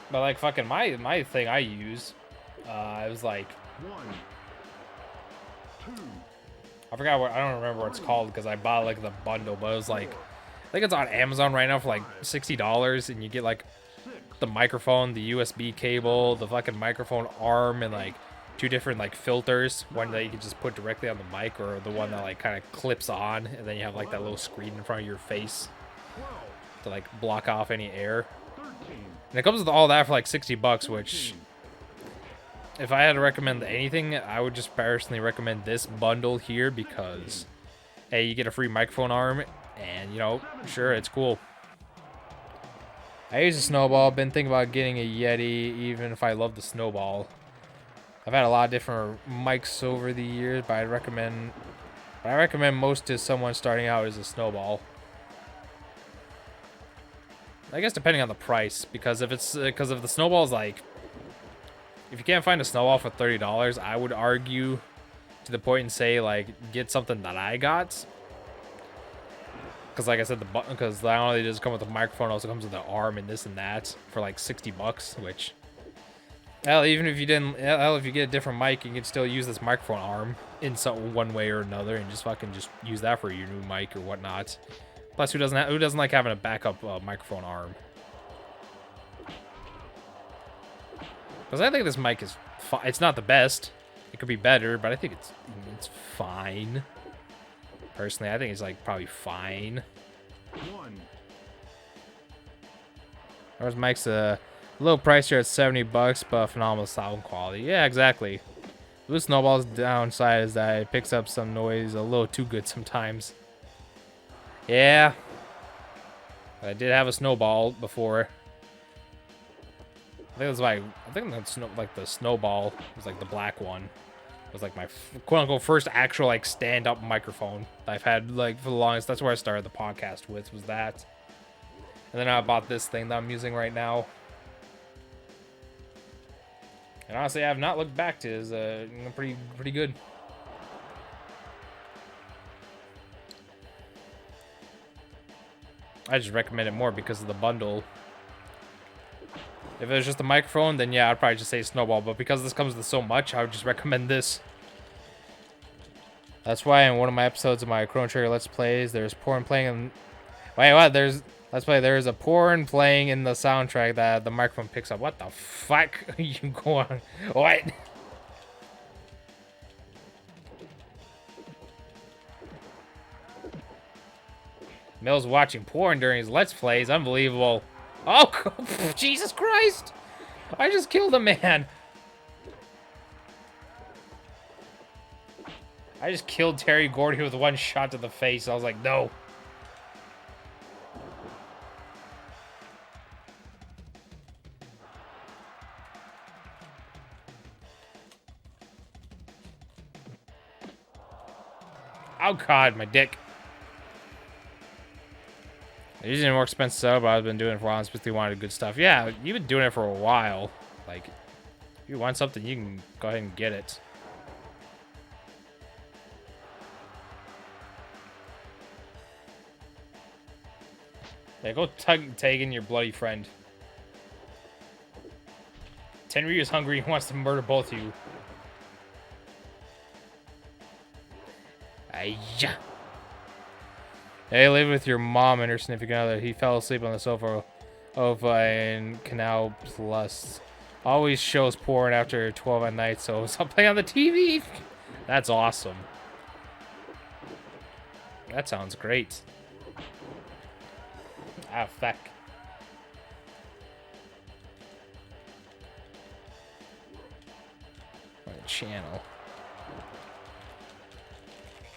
But like fucking my thing I use, it was like 1, 2, I forgot I don't remember what it's called because I bought like the bundle, but it was like I think it's on Amazon right now for like $60 and you get like 6, the microphone, the USB cable, the fucking microphone arm, and like 2 different like filters. One that you can just put directly on the mic, or the one that like kind of clips on, and then you have like that little screen in front of your face. 12, to like block off any air. 13. And it comes with all that for like 60 bucks, which if I had to recommend anything, I would just personally recommend this bundle here because A, you get a free microphone arm, and you know, sure, it's cool. I use a snowball, been thinking about getting a Yeti, even if I love the snowball. I've had a lot of different mics over the years, but I recommend most to someone starting out is a snowball. I guess depending on the price, because if the snowball's like, if you can't find a snowball for $30, I would argue to the point and say like get something that I got. Because like I said, because not only does it come with the microphone, it also comes with the arm and this and that for like 60 bucks, which, hell, even if you didn't, hell, if you get a different mic, you can still use this microphone arm in one way or another, and just use that for your new mic or whatnot. Plus, who doesn't like having a backup microphone arm? Because I think this mic is it's not the best. It could be better, but I think it's fine. Personally, I think it's like probably fine. 1. Ours mic's a little pricier at 70 bucks, but phenomenal sound quality. Yeah, exactly. Blue Snowball's downside is that it picks up some noise a little too good sometimes. Yeah. I did have a snowball before. I think that's like the snowball was like the black one. It was like my quote-unquote first actual like stand-up microphone that I've had like for the longest. That's where I started the podcast with, was that. And then I bought this thing that I'm using right now. And honestly, I have not looked back to it. It's pretty good. I just recommend it more because of the bundle. If it was just a microphone, then yeah, I'd probably just say Snowball. But because this comes with so much, I would just recommend this. That's why in one of my episodes of my Chrono Trigger Let's Plays, there's porn playing in... Wait, what? There's a porn playing in the soundtrack that the microphone picks up. What the fuck are you going... What? Mill's watching porn during his Let's Plays. Unbelievable. Oh, Jesus Christ! I just killed a man. I just killed Terry Gordy with one shot to the face. I was like, no. Oh, God, my dick. I'm using a more expensive setup, but I've been doing it for a while. I specifically wanted good stuff. Yeah, you've been doing it for a while. Like, if you want something, you can go ahead and get it. Yeah, go tag in your bloody friend. Tenryu is hungry and wants to murder both of you. Ayya. Hey, live with your mom and her significant other. He fell asleep on the sofa in Canal Plus. Always shows porn after 12 at night, so stop playing on the TV. That's awesome. That sounds great. Ah, fuck. On the channel.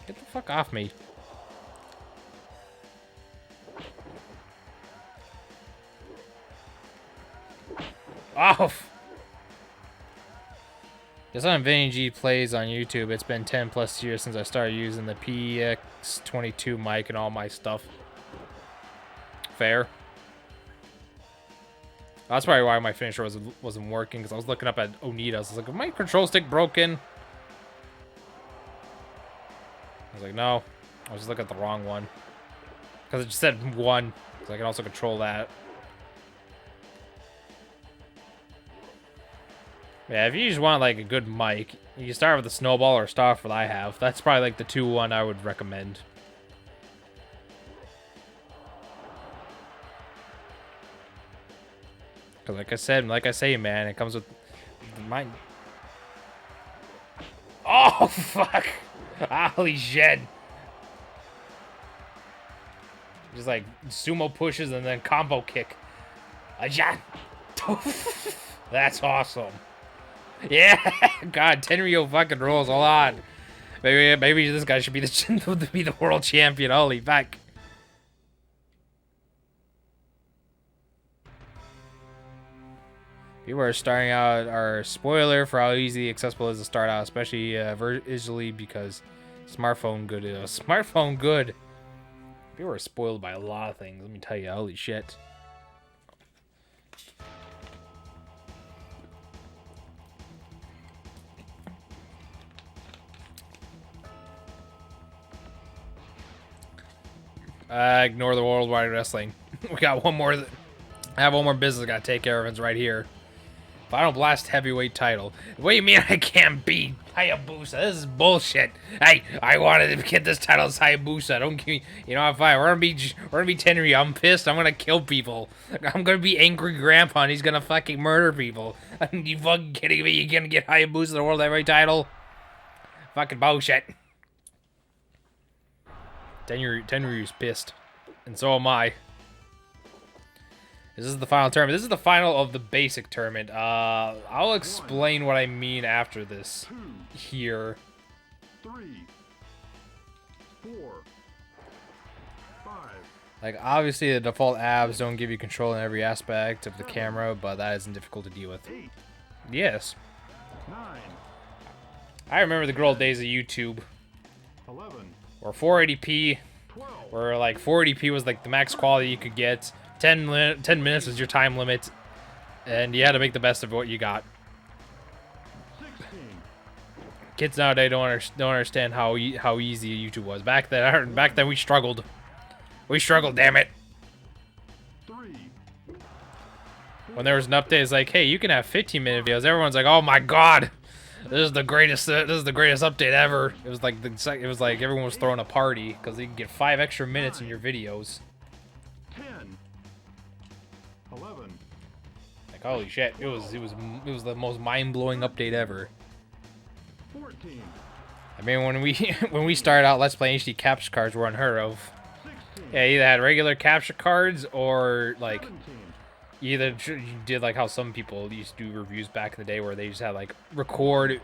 Get the fuck off me. Off! Just on Vinny G Plays on YouTube. It's been 10 plus years since I started using the PX22 mic and all my stuff. Fair. That's probably why my finisher wasn't working, because I was looking up at Onita. I was like, is my control stick broken? I was like, no. I was just looking at the wrong one. Because it just said 1. So I can also control that. Yeah, if you just want like a good mic, you can start with the Snowball or start with what I have. That's probably like the 2-1 I would recommend. Cause like I say, man, it comes with mine. Oh fuck! Holy shit! Just like sumo pushes and then combo kick. Aja. That's awesome. Yeah, God, Tenryu fucking rules. Hold on. Maybe this guy should be the world champion. Holy fuck. People are starting out are spoiler for how easy accessible it is to start out, especially visually, because smartphone good. Smartphone good. People are spoiled by a lot of things. Let me tell you, holy shit. Ignore the worldwide wrestling. We got one more. I have one more business I gotta take care of. It's right here. Final Blast heavyweight title. What do you mean I can't beat Hayabusa? This is bullshit. Hey, I wanted to get this title as Hayabusa. Don't give me. You know, fine. We're gonna be Tenryu. I'm pissed. I'm gonna kill people. I'm gonna be angry grandpa and he's gonna fucking murder people. You fucking kidding me? You gonna get Hayabusa the world heavyweight title? Fucking bullshit. Tenryu's pissed. And so am I. This is the final tournament. This is the final of the basic tournament. I'll explain what I mean after this. Here. 3, 4, 5. Like, obviously the default abs don't give you control in every aspect of the camera, but that isn't difficult to deal with. 8, Yes. 9, I remember the good old days of YouTube. 11, Or 480p. 12, Where like 480p was like the max quality you could get. 10 minutes was your time limit, and you had to make the best of what you got. 16, Kids nowadays don't understand how easy YouTube was. Back then we struggled. We struggled, damn it. 3, When there was an update, it's like, hey, you can have 15-minute videos. Everyone's like, oh my god, this is the greatest update ever. It was like everyone was throwing a party because you can get 5 extra minutes in your videos. 10, 11, Like, holy shit, it was the most mind-blowing update ever. 14, I mean, when we started out, Let's Play HD capture cards were unheard of. 16, Yeah, you either had regular capture cards or like 17, you did like how some people used to do reviews back in the day where they just had like record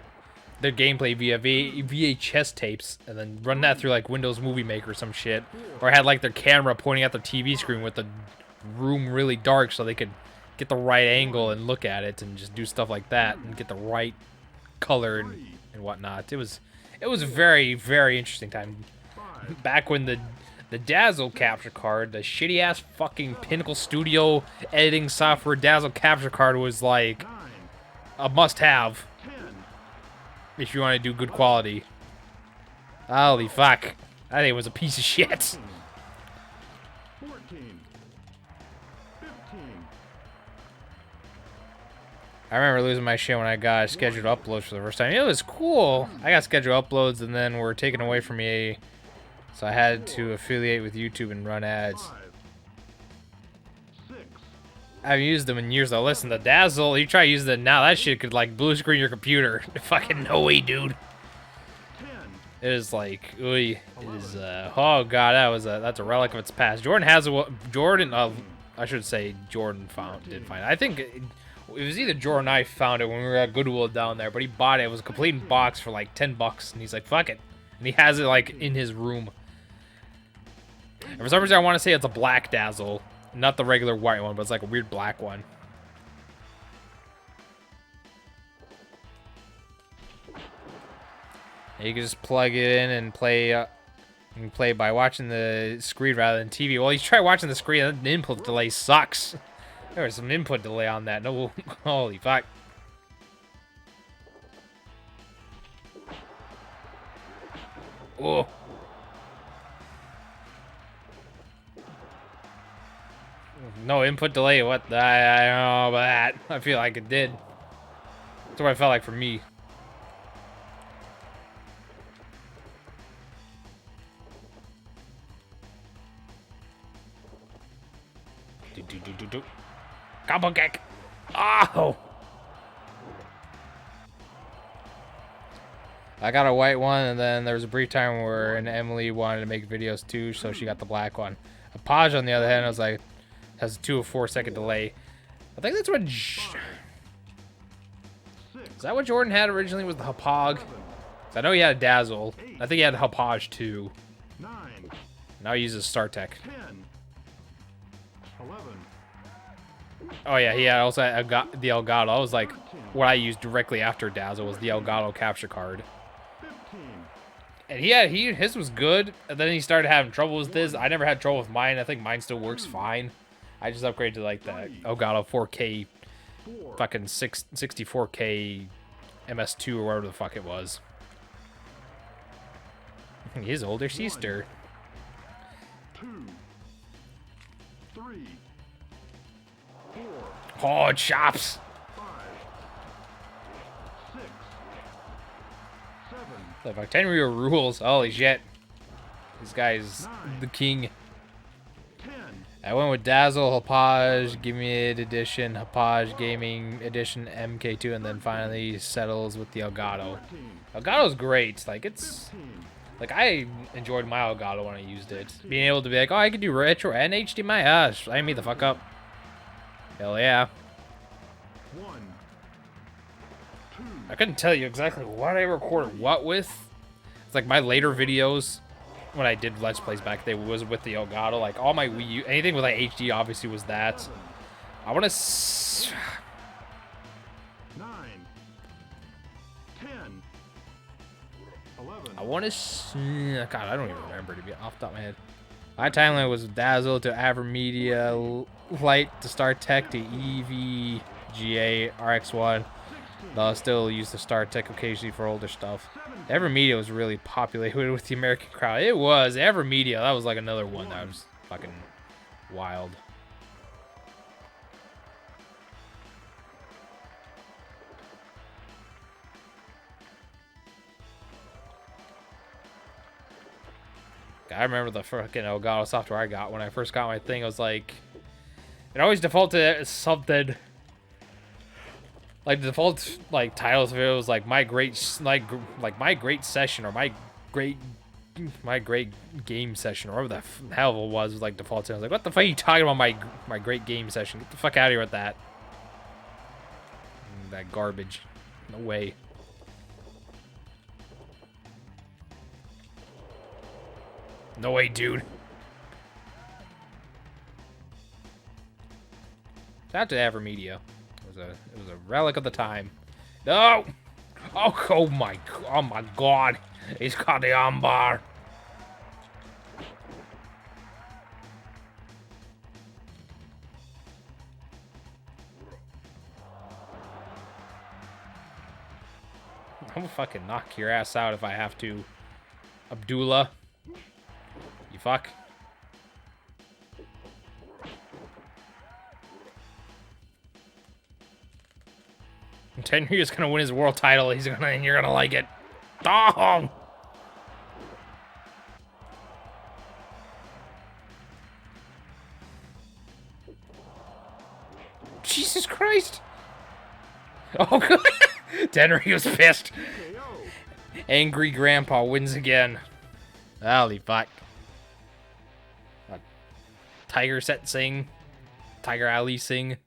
their gameplay via VHS tapes and then run that through like Windows Movie Maker or some shit, or had like their camera pointing at their TV screen with the room really dark so they could get the right angle and look at it and just do stuff like that and get the right color and whatnot. It was a very, very interesting time. 5, Back when the Dazzle capture card, the shitty ass fucking Pinnacle Studio editing software Dazzle capture card was like 9, a must-have 10, if you want to do good quality. Holy fuck. That thing was a piece of shit. 14, 15, I remember losing my shit when I got scheduled uploads for the first time. It was cool. I got scheduled uploads and then were taken away from me. So I had to affiliate with YouTube and run ads. 5, 6, I haven't used them in years though. Listen, the Dazzle, you try using it now, that shit could like blue screen your computer. Fucking no way, dude. 10, It is like, ooh, it is, oh god, that's a relic of its past. Jordan, I should say Jordan did find it. I think it was either Jordan or I found it when we were at Goodwill down there, but he bought it. It was a complete box for like $10, and he's like, fuck it. And he has it like in his room. And for some reason, I want to say it's a black Dazzle, not the regular white one, but it's like a weird black one. And you can just plug it in and play. You can play by watching the screen rather than TV. Well, you try watching the screen, and the input delay sucks. There was some input delay on that. No, holy fuck. Oh. No input delay. What? I don't know about that. I feel like it did. That's what I felt like for me. Do. Combo kick. Oh! I got a white one, and then there was a brief time where Emily wanted to make videos too, so she got the black one. Hapaj, on the other hand, I was like, has a 2 or 4 second delay. I think that's what. Is that what Jordan had originally? Was the Hapog? I know he had a Dazzle. I think he had Hapaj too. 9, Now he uses StarTech. 10, 11, Oh yeah, he had also had the Elgato. That was like what I used directly after Dazzle was the Elgato capture card. 15, And his was good, and then he started having trouble with this. I never had trouble with mine. I think mine still works fine. I just upgraded to like the Elgato 4K, 4, fucking 64K MS2 or whatever the fuck it was. His older sister. 2, 3, 4, Oh, it chops. 5, 6, 7, The fuck, Tenryu rules. Holy shit. This guy's the king. 10, I went with Dazzle, Hapaj, Gimmick Edition, Hapaj Gaming Edition, MK2, and then finally settles with the Elgato. 14, Elgato's great. Like, it's... 15, Like, I enjoyed my Elgato when I used it. Being able to be like, oh, I can do retro and HDMI. Gosh, I me the fuck up. Hell yeah. 1, 2, I couldn't tell you exactly what I recorded what with. It's like my later videos, when I did Let's Plays back then, was with the Elgato. Like, all my Wii U, anything with like HD obviously was that. I want to... 9, 10, 11, I want to... God, I don't even remember, to be off the top of my head. My timeline was Dazzle to Avermedia, Light to StarTech to EV, GA, RX1. Though I still use the StarTech occasionally for older stuff. Avermedia was really populated with the American crowd. It was. Avermedia, that was like another one that was fucking wild. I remember the fucking Elgato software I got when I first got my thing. It was like, it always defaulted as something like the default like titles of it was like my great my great session or my great game session or whatever the hell it was like default. I was like, what the fuck are you talking about? My great game session? Get the fuck out of here with that. That garbage. No way. No way, dude. Shout out to Avermedia. It was a relic of the time. No! Oh my god. He's got the armbar. I'm gonna fucking knock your ass out if I have to. Abdullah. You fuck. Tenryu's gonna win his world title. And you're gonna like it. Oh! Jesus Christ! Oh, good. Tenryu's pissed. Angry Grandpa wins again. Holy fuck. Tiger Set Sing. Tiger Ali Sing.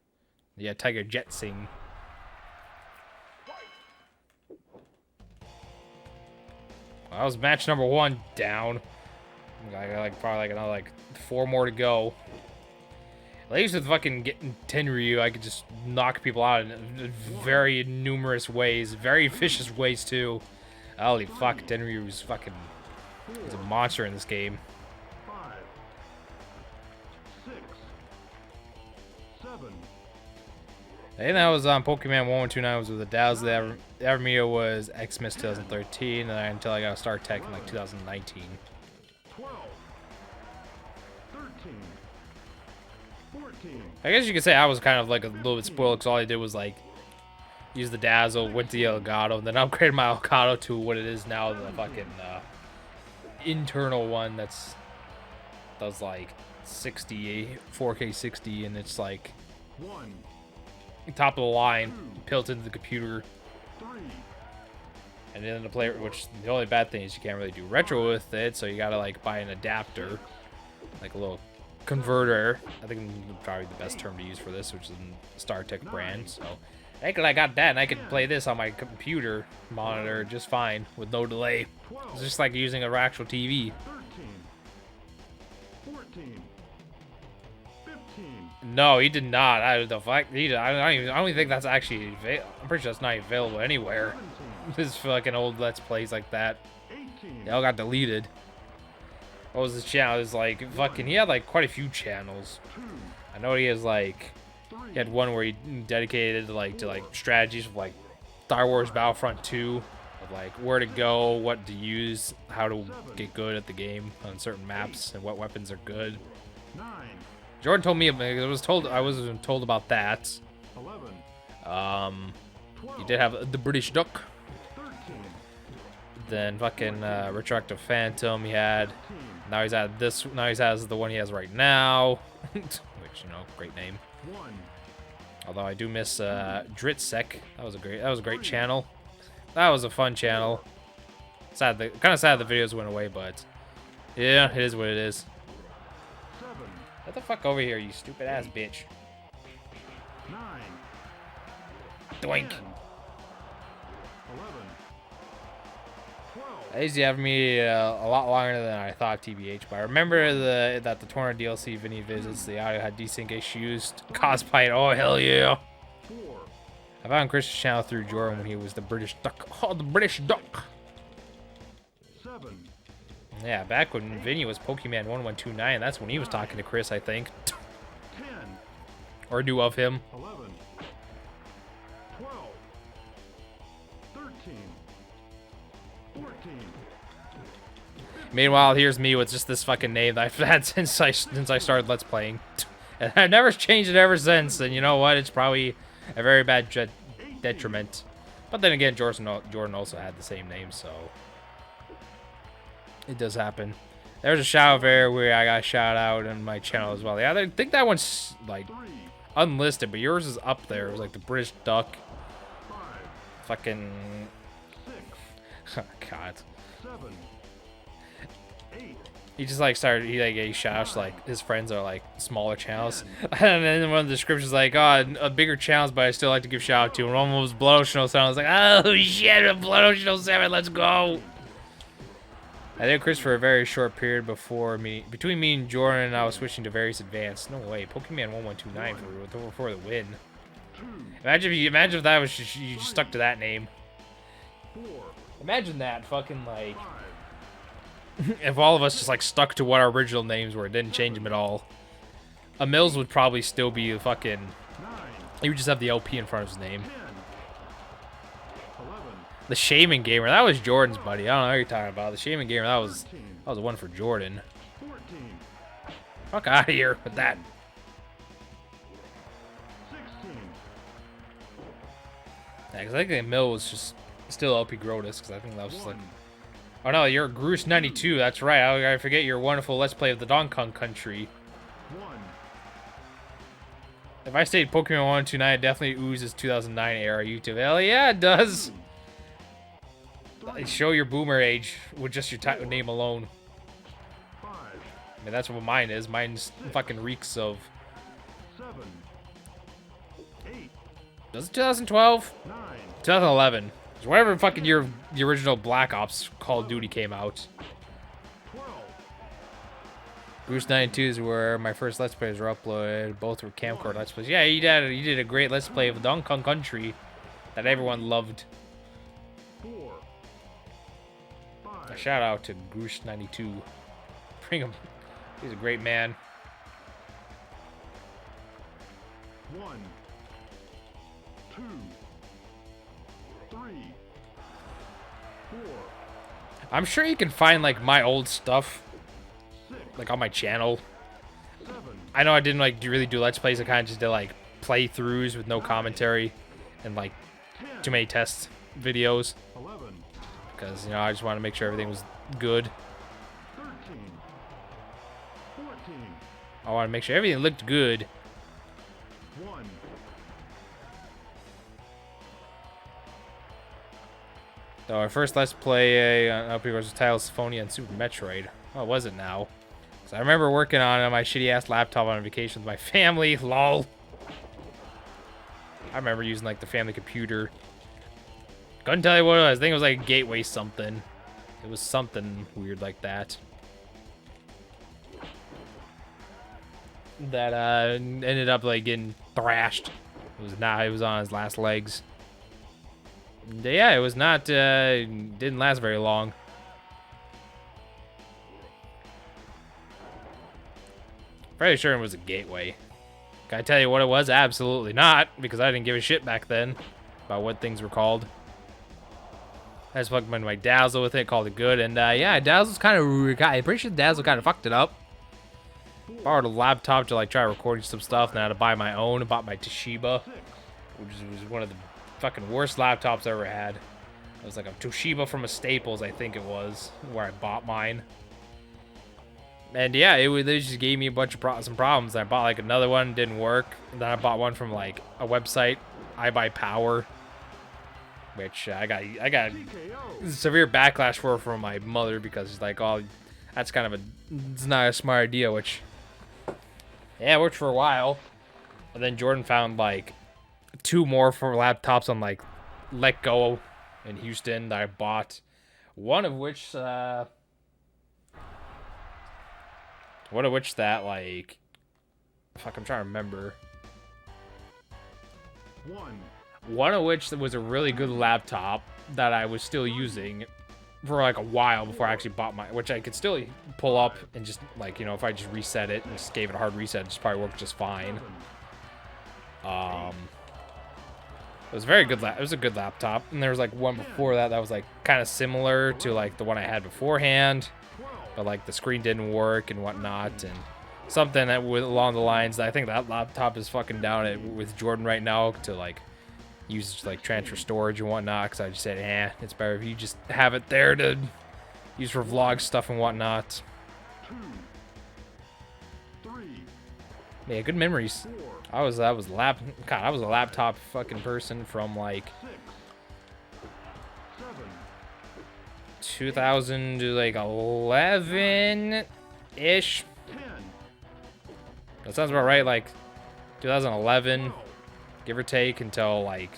Yeah, Tiger Jet Sing. Well, that was match number 1 down. I got like probably like another like 4 more to go. At least with fucking getting Tenryu, I could just knock people out in very numerous ways, very vicious ways too. Holy fuck, Tenryu's fucking, he's a monster in this game. 5, 6, 7. I think that was on Pokemon 1129 was with the Dazzle. The Avermedia was Xmas 2013, and then until I got a StarTech in like 2019. 12, 13, 14. I guess you could say I was kind of like a little bit spoiled because all I did was like use the Dazzle, went to the Elgato, and then upgraded my Elgato to what it is now, the fucking internal one that was like 60, 4K 60, and it's like 1, top of the line, built into the computer. 3, And then the player, which the only bad thing is you can't really do retro with it, so you gotta like buy an adapter, like a little converter. I think probably the best term to use for this, which is a StarTech brand. So, thankfully I got that, and I could play this on my computer monitor just fine with no delay. It's just like using an actual TV. 13, 14, 15, No, he did not. The fact he did, I don't even think that's actually. I'm pretty sure that's not available anywhere. 17, This fucking old Let's Plays like that. 18, They all got deleted. What was his channel? It was like fucking. He had like quite a few channels. 2, I know he has like. 3, He had one where he dedicated to like strategies of like Star Wars Battlefront 2, of like where to go, what to use, how to get good at the game on certain maps, and what weapons are good. 9, Jordan told me I wasn't told about that. 11, He 12, did have the British Duck. 13, Then fucking Retroactive Phantom he had. 15, Now he's at this. Now he has the one he has right now, which great name. 1, Although I do miss Dritsec. That was a great channel. That was a fun channel. Kind of sad the videos went away, but yeah, it is what it is. 7, Get the fuck over here, you stupid ass bitch. 9, Doink. 10, 11, 12, That used to have me a lot longer than I thought, TBH. But I remember that the tournament DLC Vinny visits, the audio had desync issues. Cosplay, oh hell yeah! 4, I found Chris's channel through Jordan when he was the British Duck. Oh, the British Duck. 7, Yeah, back when Vinny was Pokemon 1129, that's when he was talking to Chris, I think, 10, or knew of him. 11, 12, 13, 14, Meanwhile, here's me with just this fucking name that I've had since I started Let's Playing, and I've never changed it ever since. And you know what? It's probably a very bad detriment. But then again, Jordan also had the same name, so it does happen. There's a shout out there where I got a shout out on my channel as well. Yeah, I think that one's like 3, unlisted, but yours is up there. It was like the British Duck. 5, Fucking 6, God. 7, 8, He just like started. He shouts like his friends are like smaller channels, and then one of the descriptions like, "Oh, a bigger channels, but I still like to give shout out to." And one was Blood Ocean 07. I was like, "Oh shit, a Blood Ocean 07, let's go!" I did Chris for a very short period between me and Jordan. I was switching to various advanced. No way, Pokemon 1129 for the win. 2, Imagine if that was you just stuck to that name. 4, Imagine that fucking like 5, if all of us just like stuck to what our original names were, didn't change them at all. A Mills would probably still be a fucking. 9, He would just have the LP in front of his name. 10, 11, The Shaman Gamer, that was Jordan's buddy. I don't know what you're talking about. The Shaman Gamer, that was 13, the one for Jordan. 14, Fuck out of here with that. 16, Yeah, because I think the Mill was just still LP Grotus, because I think that was just like. 1, Oh no, you're Groose 92. That's right. I forget your wonderful Let's Play of the Donkey Kong Country. 1, If I stayed Pokemon 129, it definitely oozes 2009 era YouTube. Hell yeah, it does. Show your boomer age with just your name alone. 5, I mean, that's what mine is. Mine's fucking reeks of. 7, 8, Was it 2012? 9, 2011. It's whatever fucking year the original Black Ops Call of Duty came out. 12, Bruce 92 is where my first Let's Plays were uploaded. Both were camcorder Let's Plays. Yeah, you did a great Let's Play of Donkey Kong Country that everyone loved. 4, 5, A shout out to Bruce 92. Bring him. He's a great man. 1, 2, 3, 4, I'm sure you can find like my old stuff 6, like on my channel. 7, I know I didn't like really do Let's Plays. I kind of just did like playthroughs with no commentary and like 10, too many test videos 11, because I just wanted to make sure everything was good. 13, 14, I want to make sure everything looked good. 1, So our first Let's Play on LP was titled Symphonia and Super Metroid. Oh, was it now? So I remember working on my shitty ass laptop on vacation with my family. Lol. I remember using like the family computer. Couldn't tell you what it was. I think it was like a gateway something. It was something weird like that. That ended up like getting thrashed. It was on his last legs. And, yeah, it was not didn't last very long. Pretty sure it was a gateway. Can I tell you what it was? Absolutely not, because I didn't give a shit back then about what things were called. I just fucked my Dazzle with it, called it good, and yeah, Dazzle's kind of. I'm pretty sure Dazzle kind of fucked it up. Borrowed a laptop to like try recording some stuff, and I had to buy my own. I bought my Toshiba, which was one of the fucking worst laptops I ever had. It was like a Toshiba from a Staples, I think it was, where I bought mine. And yeah, they just gave me a bunch of some problems. I bought like another one, didn't work. And then I bought one from like a website, I Buy Power, which I got severe backlash for from my mother because it's like, oh, that's kind of it's not a smart idea. Which, yeah, it worked for a while. And then Jordan found like 2 more for laptops on like Let Go in Houston that I bought. One of which that, like... Fuck, I'm trying to remember. One of which was a really good laptop that I was still using for, like, a while before I actually bought mine. Which I could still pull up and just, like, you know, if I just reset it and just gave it a hard reset, it just probably worked just fine. It was very good. It was a good laptop. And there was, like, one before that was, like, kind of similar to, like, the one I had beforehand. But like the screen didn't work and whatnot, and something that along the lines that I think that laptop is fucking down with Jordan right now to like use like transfer storage and whatnot. Because I just said, it's better if you just have it there to use for vlog stuff and whatnot. 2, 3, Yeah, good memories. I was a laptop fucking person from like 6, 7, 2000 to like 11-ish. 10, That sounds about right, like 2011, give or take, until like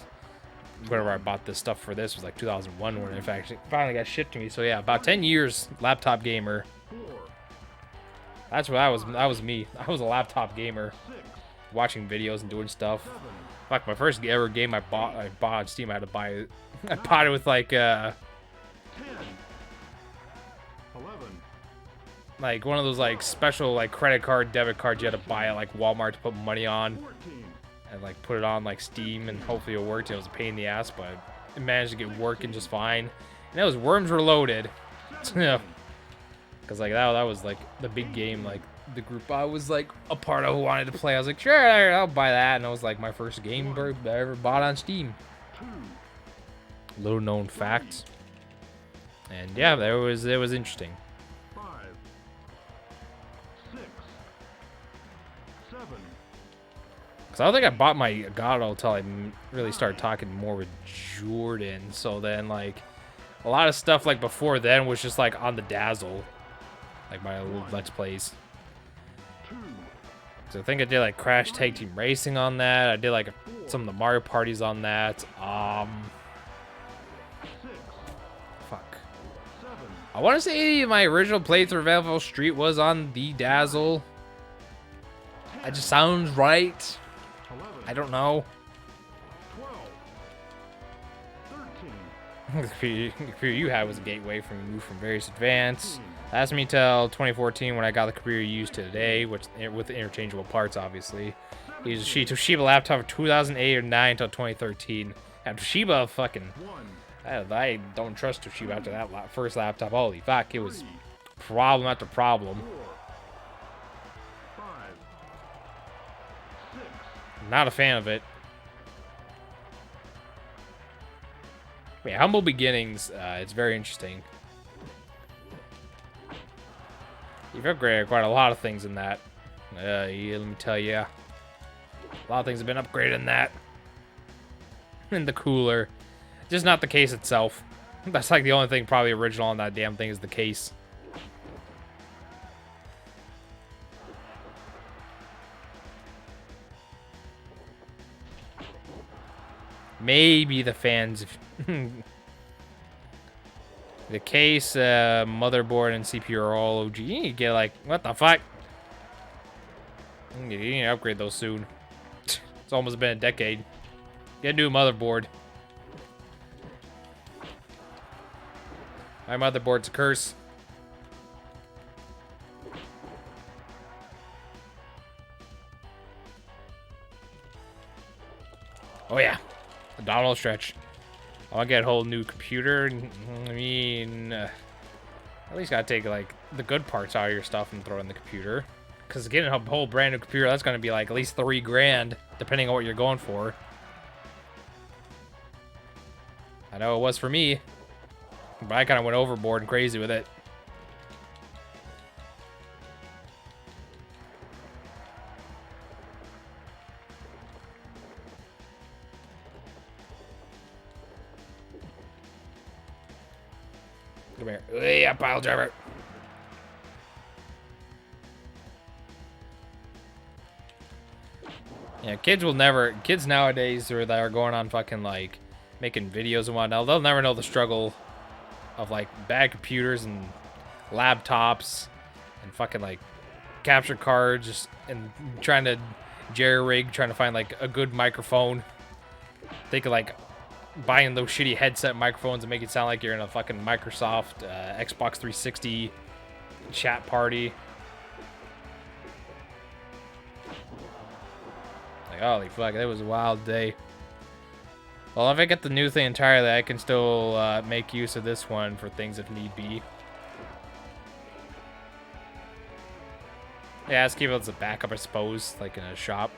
whenever I bought this stuff for this was like 2001 when it finally got shipped to me. So yeah, about 10 years laptop gamer. 4, That's what that was me. I was a laptop gamer, 6, watching videos and doing stuff. 7, Like my first ever game I bought on Steam, I had to buy it. I bought it with like 10, 11, like one of those like special like credit card, debit cards you had to buy at like Walmart to put money on. 14, And like put it on like Steam and hopefully it worked. It was a pain in the ass, but it managed to get working just fine. And it was Worms Reloaded. Because like that was like the big game, like the group I was like a part of who wanted to play. I was like, sure, I'll buy that. And it was like my first game I ever bought on Steam. 2, Little known fact. And yeah, it was interesting. 5, 6, 7, Because I don't think I bought my Elgato until I really started talking more with Jordan. So then, like, a lot of stuff, like, before then was just, like, on the Dazzle. Like, my little Let's Plays. 2, So I think I did, like, Crash Tag Team Racing on that. I did, like, some of the Mario parties on that. 6, Fuck. 7, I want to say my original playthrough of Elf Street was on the Dazzle. That just sounds right. 11, I don't know. 12, The computer you had was a gateway from move from various advanced. Lasted me till 2014 when I got the computer you use today, which with interchangeable parts, obviously. I used a Toshiba laptop from 2008 or 9 until 2013. And Toshiba fucking... 1, I don't trust Toshiba after that first laptop. Holy fuck, it was problem after problem. 4, 5, 6, Not a fan of it. Yeah, Humble Beginnings, it's very interesting. You've upgraded quite a lot of things in that. Yeah, let me tell you. A lot of things have been upgraded in that. In the cooler. Just not the case itself. That's like the only thing probably original on that damn thing is the case. Maybe the fans. The case, motherboard, and CPU are all OG. You need to get like, what the fuck? You need to upgrade those soon. It's almost been a decade. Get a new motherboard. My motherboard's a curse. Oh yeah, abdominal stretch. I want to get a whole new computer. I mean, at least gotta take like the good parts out of your stuff and throw it in the computer. Because getting a whole brand new computer, that's gonna be like at least $3 grand, depending on what you're going for. I know it was for me, but I kind of went overboard and crazy with it. Come here. Yeah, pile driver. Yeah, kids nowadays that are going on fucking like making videos and whatnot, they'll never know the struggle of like bad computers and laptops and fucking like capture cards and trying to jerry-rig, trying to find like a good microphone. Think of like buying those shitty headset microphones and make it sound like you're in a fucking Microsoft Xbox 360 chat party. Like, holy fuck, that was a wild day. Well, if I get the new thing entirely, I can still make use of this one for things if need be. Yeah, let's keep it as a backup, I suppose, like in a shop.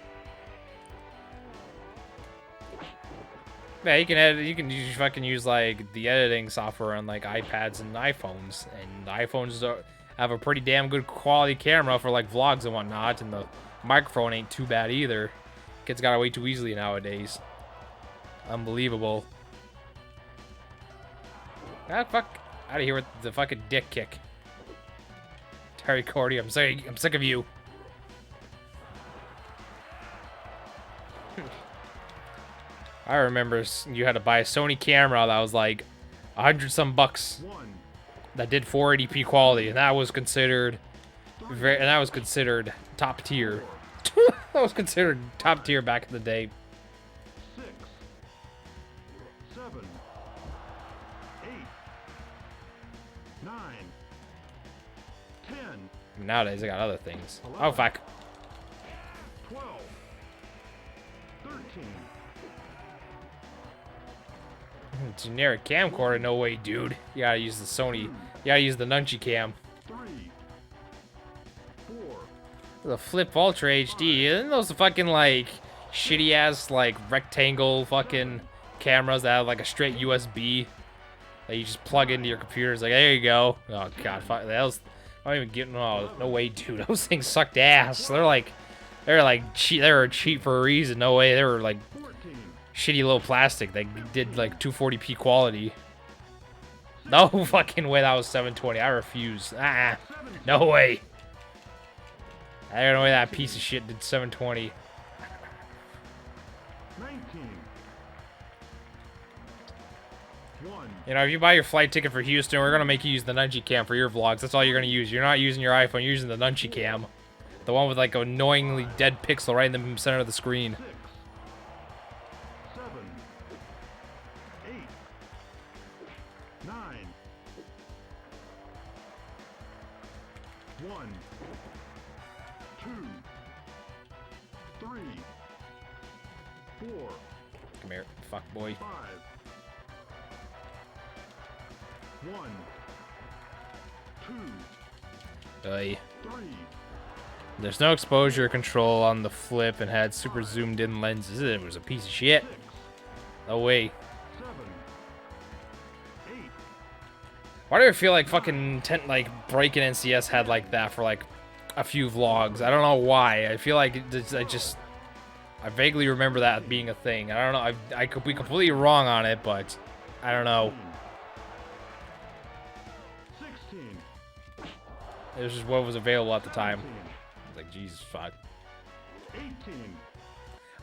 Yeah, you can edit. You can fucking use like the editing software on like iPads and iPhones, and the iPhones have a pretty damn good quality camera for like vlogs and whatnot, and the microphone ain't too bad either. Kids got away too easily nowadays. Unbelievable. Ah, fuck out of here with the fucking dick kick. Terry Cordy, I'm sick of you. I remember you had to buy a Sony camera that was like $100 some bucks that did 480p quality, and that was considered top tier. That was considered top tier back in the day. 6, 7, 8, 9, 10. Nowadays I got other things. Oh fuck. 12, 13. Generic camcorder, no way, dude. You gotta use the Sony. You gotta use the Nunchi cam. 3, 4. The Flip Ultra HD. Isn't those fucking like shitty ass like rectangle fucking cameras that have like a straight USB that you just plug into your computer? It's like, there you go. Oh god, fuck, that was. I'm even getting. Oh no way, dude. Those things sucked ass. They're cheap. They were cheap for a reason. No way. They were like shitty little plastic. They did like 240p quality. No fucking way. That was 720. I refuse. No way. I don't know why that piece of shit did 720. 19. 1. You know, if you buy your flight ticket for Houston, we're gonna make you use the Nunchi cam for your vlogs. That's all you're gonna use. You're not using your iPhone. You're using the Nunchi cam, the one with like an annoyingly dead pixel right in the center of the screen. 6, 7, 8, 9. 1, 2, 3, 4, Come here, fuck boy. 5. 1, 2, Oy. 3. There's no exposure control on the Flip and had super zoomed in lenses. It was a piece of shit. 6, No way. 7, 8. Why do I feel like fucking Breaking NCS had like that for like a few vlogs? I don't know why. I feel like I vaguely remember that being a thing. I don't know. I could be completely wrong on it, but I don't know. 16. It was just what was available at the time. 17, I was like, Jesus fuck. 18.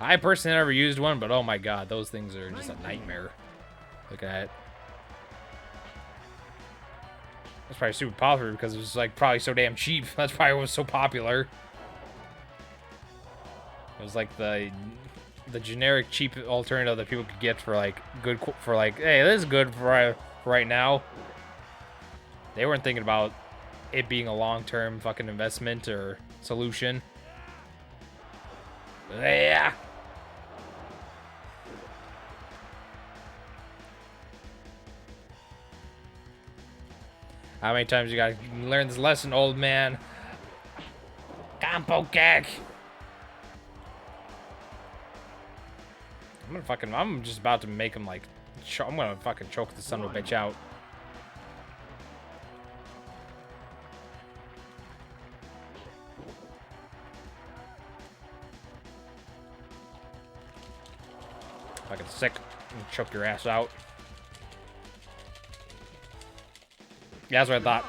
I personally never used one, but oh my god, those things are just a nightmare. Look at it. That's probably super popular because it was like probably so damn cheap. That's probably why it was so popular. It was like the generic cheap alternative that people could get for like hey, this is good for right now. They weren't thinking about it being a long-term fucking investment or solution. Yeah. How many times you gotta learn this lesson, old man? Campo gag. I'm just about to make him like, I'm gonna fucking choke the son of a bitch out. Fucking sick. Choke your ass out. Yeah, that's what I thought.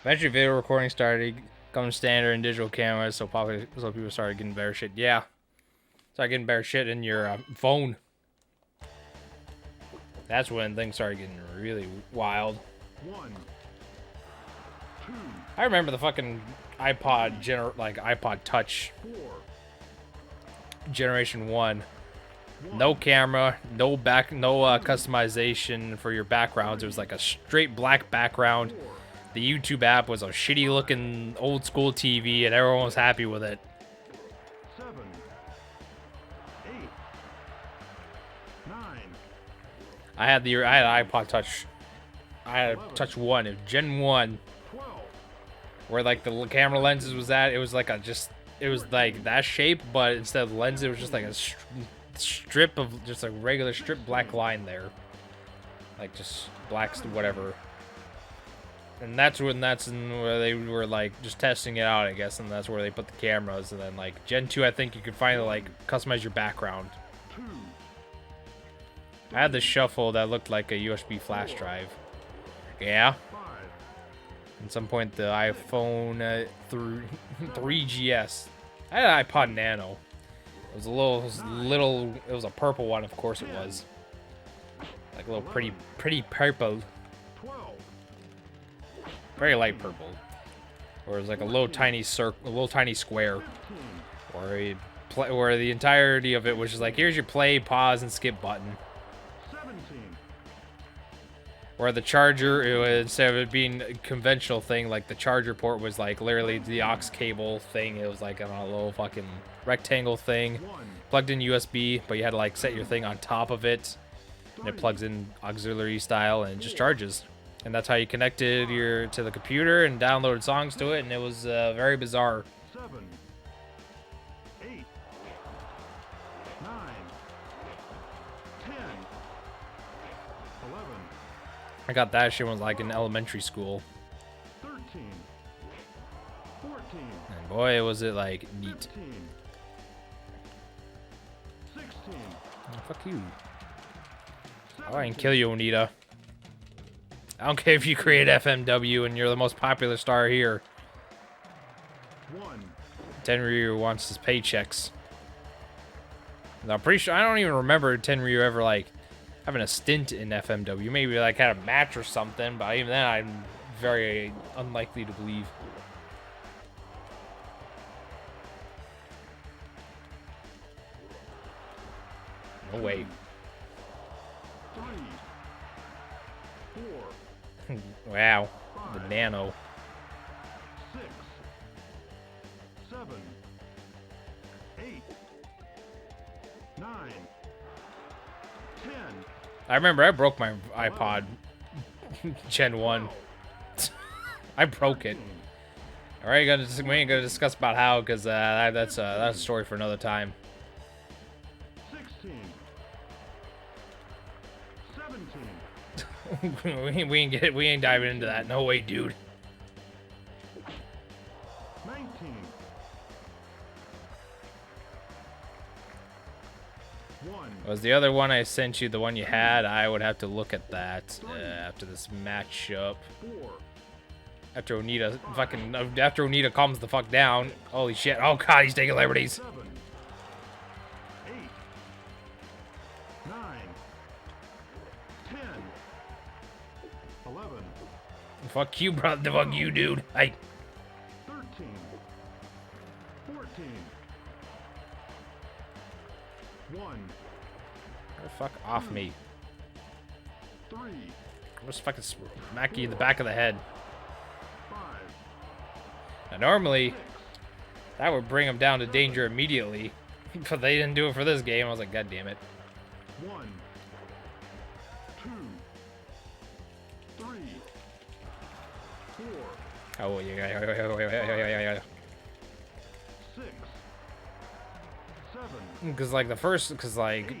Eventually, video recording started becoming standard in digital cameras, so people started getting better shit. Yeah, started getting better shit in your phone. That's when things started getting really wild. 1, 2, I remember the fucking iPod Touch 4, Generation 1. No camera, no customization for your backgrounds. It was like a straight black background. 4, The YouTube app was a shitty looking old school TV and everyone was happy with it. 7, 8, 9, I had an iPod Touch. I had a Touch 1, it was Gen 1, 12, where like the camera lenses was at. It was like it was like that shape, but instead of the lens, it was just like a strip of just a regular strip black line there, like just black whatever. And that's where they were like just testing it out, I guess, and that's where they put the cameras. And then like Gen 2, I think you could finally like customize your background. 2, I had this shuffle that looked like a USB flash drive. Yeah. 5, At some point, the iPhone 3GS. I had an iPod Nano. It was it was a purple one, of course it was. Like a little pretty purple. 12, Very light purple. Or it was like a little tiny square. 15, Where the entirety of it was just like, here's your play, pause, and skip button. 17, Where the charger, instead of it being a conventional thing, like the charger port was like literally the aux cable thing. It was like on a little fucking rectangle thing, 1, plugged in USB, but you had to like set your thing on top of it, and it plugs in auxiliary style and it just charges. And that's how you connected to the computer and downloaded songs to it, and it was very bizarre. 7, 8, 9, 10, 11, I got that shit when I was like in elementary school, 13, 14, and boy, was it like neat. 15, 16, Oh, fuck you. I can kill you, Onita. I don't care if you create FMW and you're the most popular star here. 1, Tenryu wants his paychecks. And I'm pretty sure, I don't even remember Tenryu ever like having a stint in FMW. Maybe like had a match or something, but even then I'm very unlikely to believe. No way. 3, 4, Wow. The Nano. 6, 7, 8, 9, 10, I remember I broke my iPod Gen 1. I broke it. Alright, we ain't gonna discuss about how, because that's a story for another time. 16, 17, we ain't diving into that. No way, dude. 19, Was the other one I sent you the one you had? I would have to look at that after this matchup. 4, After Onita calms the fuck down. Holy shit. Oh god, he's taking liberties. 7, 8, 9, 10, 11, Fuck you, bro. The fuck you, dude. Hey. 13, 14, 1, Fuck off me. 3, I'm just fucking smack you in the back of the head. 5, Now, normally, 6, that would bring him down to danger immediately. But they didn't do it for this game. I was like, god damn it. 1, 2, 3, 4, Oh, yeah. 6, 7, Because, like,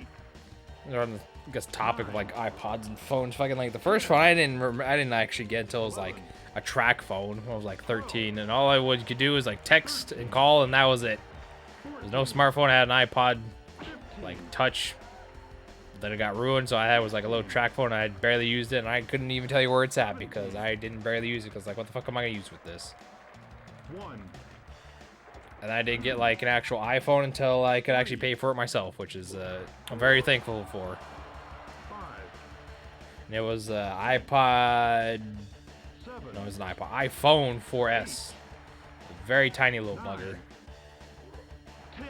I 8, guess topic of like iPods and phones. Fucking like the first phone I didn't actually get until it was like a track phone when I was like 13, and all I could do was like text and call, and that was it. There's no smartphone. I had an iPod, like touch, that it got ruined, so I had was like a little track phone. I had barely used it, and I couldn't even tell you where it's at because I didn't barely use it. Because like, what the fuck am I gonna use with this? 1, And I didn't get like an actual iPhone until I could actually pay for it myself, which is I'm very thankful for. 5, And it was iPod. 7, No, it was an iPhone 4S. A very tiny little bugger. 10,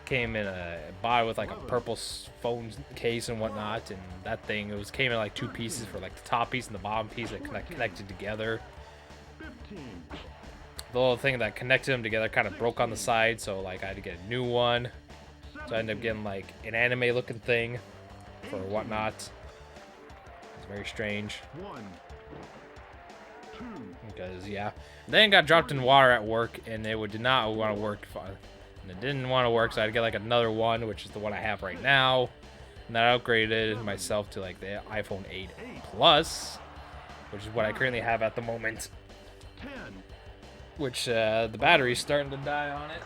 Came in bought it with like a purple phone case and whatnot, and that thing came in like two pieces for like the top piece and the bottom piece that connected together. 15, The little thing that connected them together kind of broke on the side, so like I had to get a new one. So I ended up getting like an anime looking thing for whatnot. It's very strange. 1, 2, Because yeah, then it got dropped in water at work, and it did not want to work. And it didn't want to work, so I had to get like another one, which is the one I have right now. And then I upgraded myself to like the iPhone 8 Plus, which is what I currently have at the moment. 10, Which the battery's starting to die on it.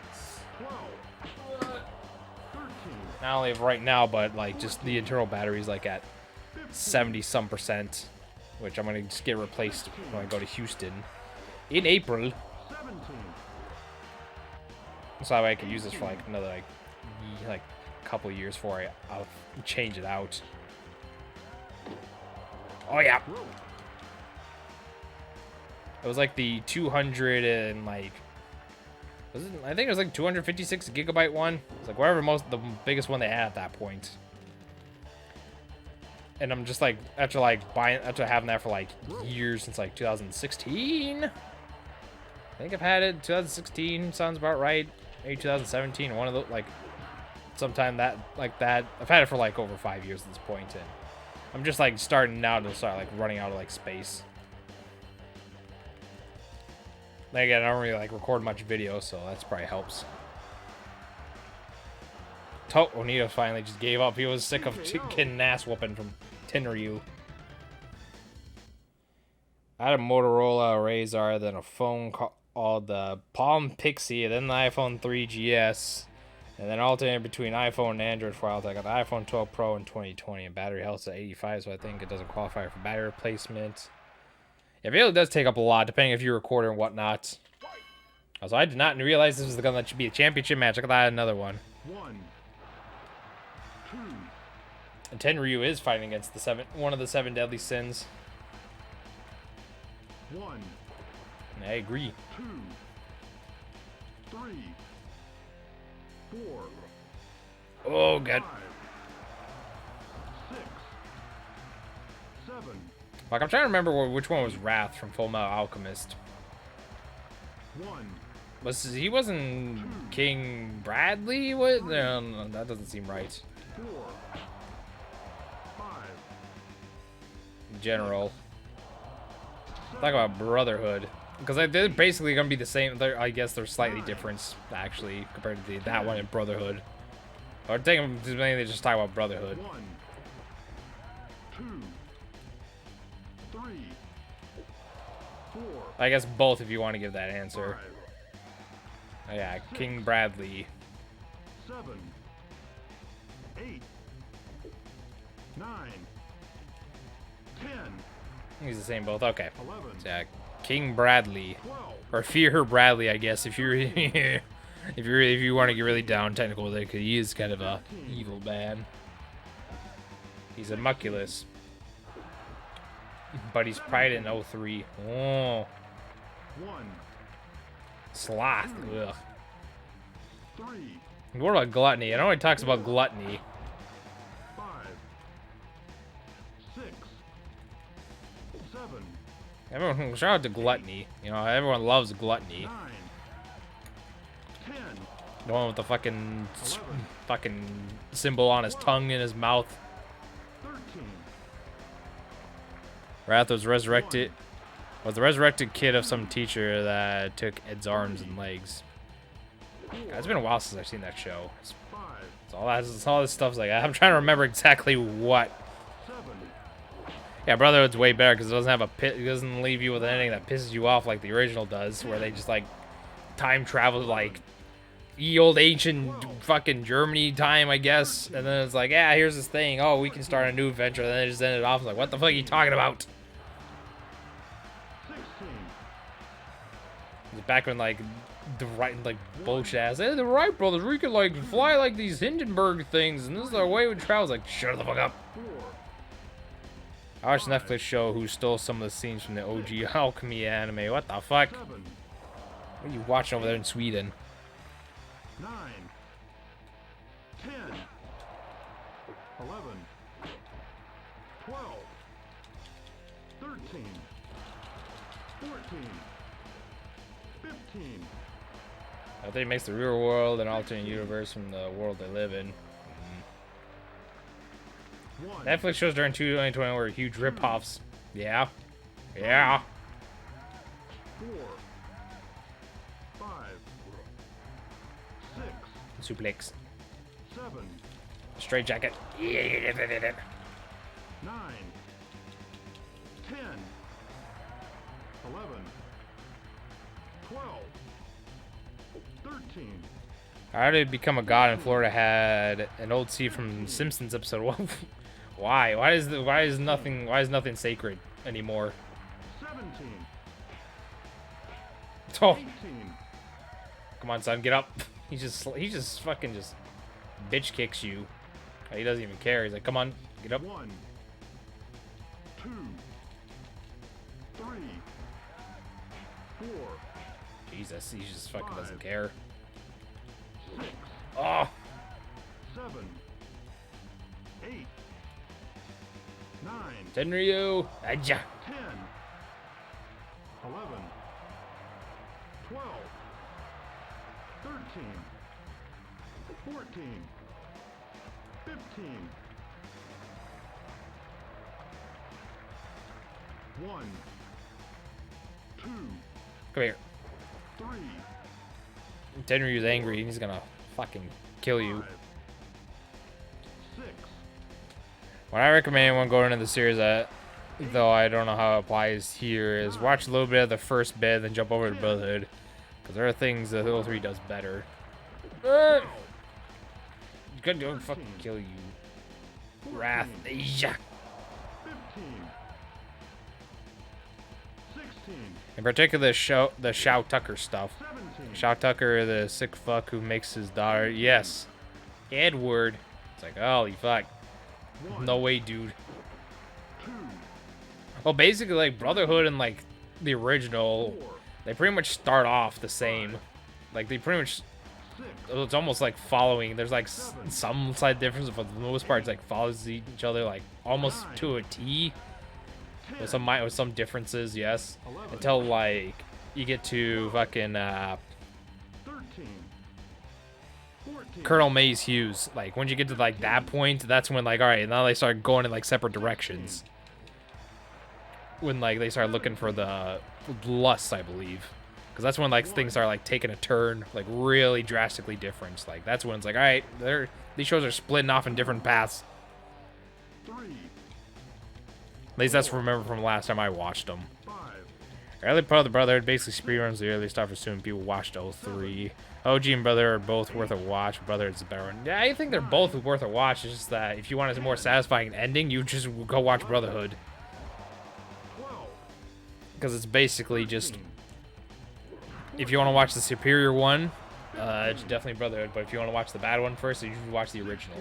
12, 13, Not only of right now, but like just the internal battery's like at 70-some%, which I'm gonna just get replaced when I go to Houston in April. 17, So that way I could use this for like another like couple years before I'll change it out. Oh yeah, roll, it was like the 200 and like I think it was like 256 gigabyte one. It's like whatever the biggest one they had at that point. And I'm just like after having that for like years since like 2016. I think I've had it 2016 sounds about right. Maybe 2017, one of the like sometime that I've had it for like over 5 years at this point, and I'm just like starting now to start like running out of like space. Then again, I don't really like record much video, so that's probably helps. Onita finally just gave up. He was sick of getting an ass whooping from nWo. I had a Motorola Razr, then a phone called the Palm Pixie, then the iPhone 3GS, and then alternating between iPhone and Android for a while. I got the iPhone 12 Pro in 2020, and battery health's at 85, so I think it doesn't qualify for battery replacement. It really does take up a lot, depending if you record and whatnot. Also, I did not realize this was the gun that should be a championship match. I thought I had another one. 1, 2, And nWo is fighting against one of the 7 deadly sins. 1, And I agree. 2, 3, 4, Oh, God. 5, 6, 7, Like, I'm trying to remember which one was Wrath from Full Metal Alchemist. 1, He wasn't King Bradley? What? No, that doesn't seem right. 4, 5, General. Talk about Brotherhood. Because they're basically going to be the same. I guess they're slightly different, actually, compared to that one and Brotherhood. Or I think mainly just talk about Brotherhood. 1, 2, 3, 4, I guess both if you want to give that answer. 5, Oh, yeah, King Bradley. 7, 8, 9, 10, He's the same both. Okay. 11, So, yeah, King Bradley, 12. or Fear Bradley, I guess. If you if you want to get really down technical with it, because he is kind of a evil man. He's a muculus, but he's pride in 03. Oh, 1, sloth. Ugh. 3, What about gluttony? I know he talks about gluttony. 5, 6, 7, Everyone, shout out to gluttony. You know, everyone loves gluttony. 9, 10, The one with the fucking 11, fucking symbol on his tongue in his mouth. 13, Wrath was resurrected. Was the resurrected kid of some teacher that took Ed's arms and legs. God, it's been a while since I've seen that show. 5, It's all this stuff's like, I'm trying to remember exactly what. 7, Yeah, Brotherhood's way better because it doesn't have a pit. It doesn't leave you with anything that pisses you off like the original does, where they just like time travel like ye old ancient fucking Germany time, I guess. And then it's like, yeah, here's this thing. Oh, we can start a new adventure. And then they just ended off like, what the fuck are you talking about? 16, It's back when like the right like bullshit ass. Hey, the Wright brothers, we could like fly like these Hindenburg things, and this is our way we travel. It's like, shut the fuck up. 4, I watched a Netflix show who stole some of the scenes from the OG Alchemy anime. What the fuck? 7, What are you watching over there in Sweden? 9, 10, 11, 12, 13, 14, 15, I think it makes the real world an alternate universe from the world they live in. 1, Netflix shows during 2020 were huge ripoffs. Yeah. Yeah. 4, 5, 6, Suplex. 7, Straight jacket. 9, 10, 11, 12, 13, How did Become a God in Florida had an old scene from Simpsons episode. Why? Why is nothing sacred anymore? 17, Oh, 18, come on, son, get up. He just fucking just bitch kicks you. He doesn't even care. He's like, come on, get up. 1, 2, 3, 4, Jesus, he just fucking doesn't care. 6, Oh, 7, 8, 9, Tenryu. Aja. 10, 11, 12, 13, 14, 15, 1, 2, Come here. 3, Tenryu's angry and he's gonna fucking kill you. 5, 6, What I recommend anyone going into the series, though I don't know how it applies here, is watch a little bit of the first bit, then jump over to Brotherhood, because there are things that 03 does better. Good, don't fucking kill you. Wrath. Yeah. 15, 16, In particular, the Shao Tucker stuff. 17, Shao Tucker, the sick fuck who makes his daughter. Yes, Edward. It's like, holy fuck. 1, No way, dude. 2, Well, basically, like Brotherhood and like the original, 4, they pretty much start off the same. Like they pretty much, 6, it's almost like following. There's like some slight difference, but for the most part, it's like follows each other like almost to a T. 10, With some differences, yes. 11, Until like you get to fucking 13, 14, Colonel Maze Hughes. Like when you get to like that point, that's when like all right, now they start going in like separate directions. When like they start looking for the lusts, I believe, because that's when like things are like taking a turn, like really drastically different. Like that's when it's like all right, these shows are splitting off in different paths. 3, At least that's remember from the last time I watched them. 5, Early part of the Brotherhood basically speedruns the early stuff, assuming people watched 03. OG and Brother are both worth a watch. Brother is the better one. Yeah, I think they're both worth a watch. It's just that if you wanted a more satisfying ending, you just go watch Brotherhood. 12, because it's basically just, if you want to watch the superior one, it's definitely Brotherhood, but if you want to watch the bad one first, you should watch the original.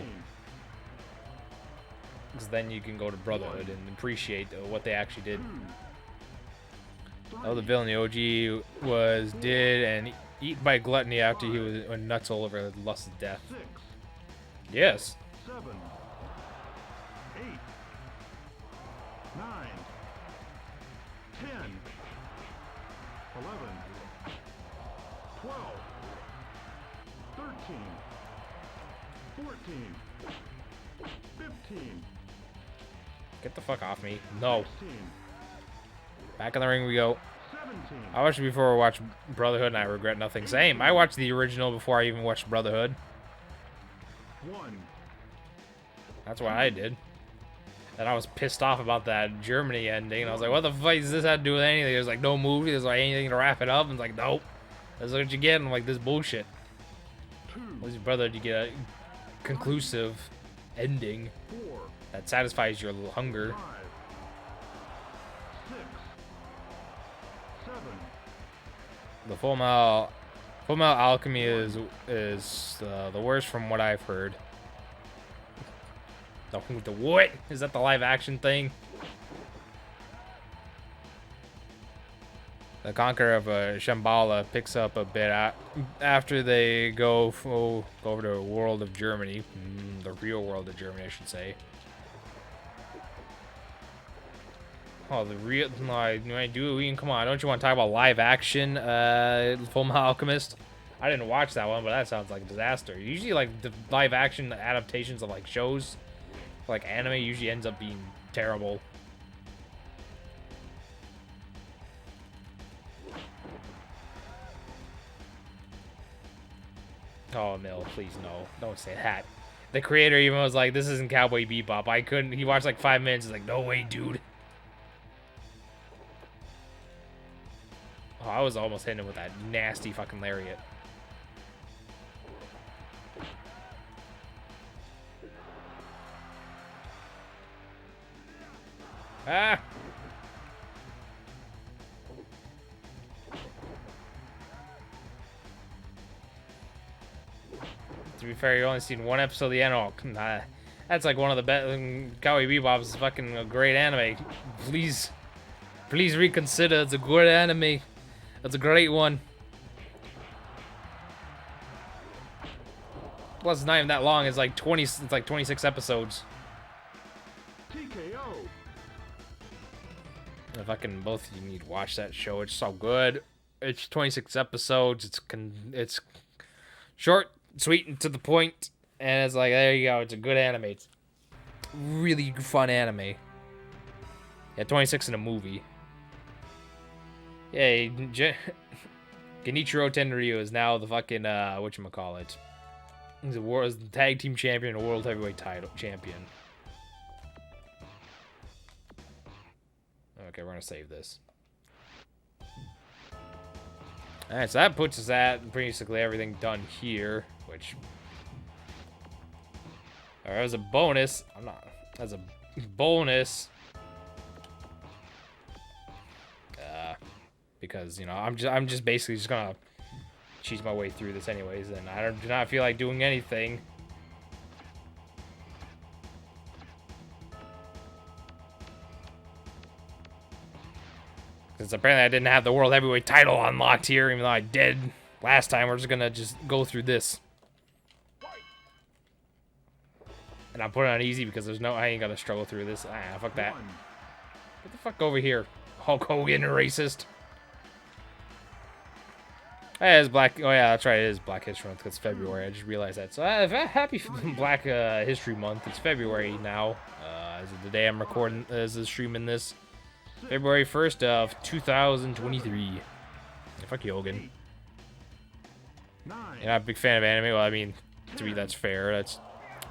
Because then you can go to Brotherhood and appreciate what they actually did. Oh, the villain, the OG, was and eaten by gluttony after he was nuts all over the lust of death. 6, Yes. 7, 8, 9, 10, 11, 12, 13, 14, 15, Get the fuck off me. No. 16, Back in the ring we go. 17, I watched it before I watched Brotherhood, and I regret nothing. Same. I watched the original before I even watched Brotherhood. 1, That's what I did. And I was pissed off about that Germany ending. And I was like, what the fuck does this have to do with anything? There's like no movie. There's like anything to wrap it up. And it's like, nope. That's what you get. And I'm like, this bullshit. 2, With your brother, you get a conclusive ending 4, that satisfies your little hunger. 5, 6, 7, The Full Metal Alchemy is the worst from what I've heard. The what? Is that the live action thing? The Conqueror of Shambhala picks up a bit after they go over to the world of Germany. The real world of Germany, I should say. Oh, the real... No, I do... Come on, don't you want to talk about live action, Full Metal Alchemist? I didn't watch that one, but that sounds like a disaster. Usually, like, the live action adaptations of, like, shows, like anime, usually ends up being terrible. Oh, no, please, no. Don't say that. The creator even was like, this isn't Cowboy Bebop. I couldn't... He watched, like, 5 minutes. He's like, no way, dude. Oh, I was almost hitting him with that nasty fucking lariat. Ah! To be fair, you've only seen one episode of the anime. Nah, that's like one of the best. Cowboy Bebop is fucking a great anime. Please reconsider. It's a good anime. It's a great one. Plus, it's not even that long. It's like 20. It's like 26 episodes. TKO. If I can, both of you need to watch that show. It's so good. It's 26 episodes. It's short, sweet, and to the point. And it's like, there you go. It's a good anime. It's really fun anime. Yeah, 26 in a movie. Yeah, Genichiro Tenryu is now the fucking, whatchamacallit. He's the tag team champion and world heavyweight title champion. Okay, we're gonna save this. Alright, so that puts us at basically everything done here, which... as a bonus, as a bonus... because, you know, I'm just basically just gonna cheese my way through this anyways, and I do not feel like doing anything. Since apparently I didn't have the World Heavyweight title unlocked here, even though I did last time. We're just gonna go through this. And I'm putting it on easy because I ain't gonna struggle through this. Ah, fuck that. Get the fuck over here, Hulk Hogan, racist. Hey, it's Black... Oh, yeah, that's right. It is Black History Month. It's February. I just realized that. So, happy Black History Month. It's February now. As of the day I'm recording, streaming this. February 1st of 2023. Fuck you, Hogan. You're not a big fan of anime? Well, I mean, to me, that's fair. I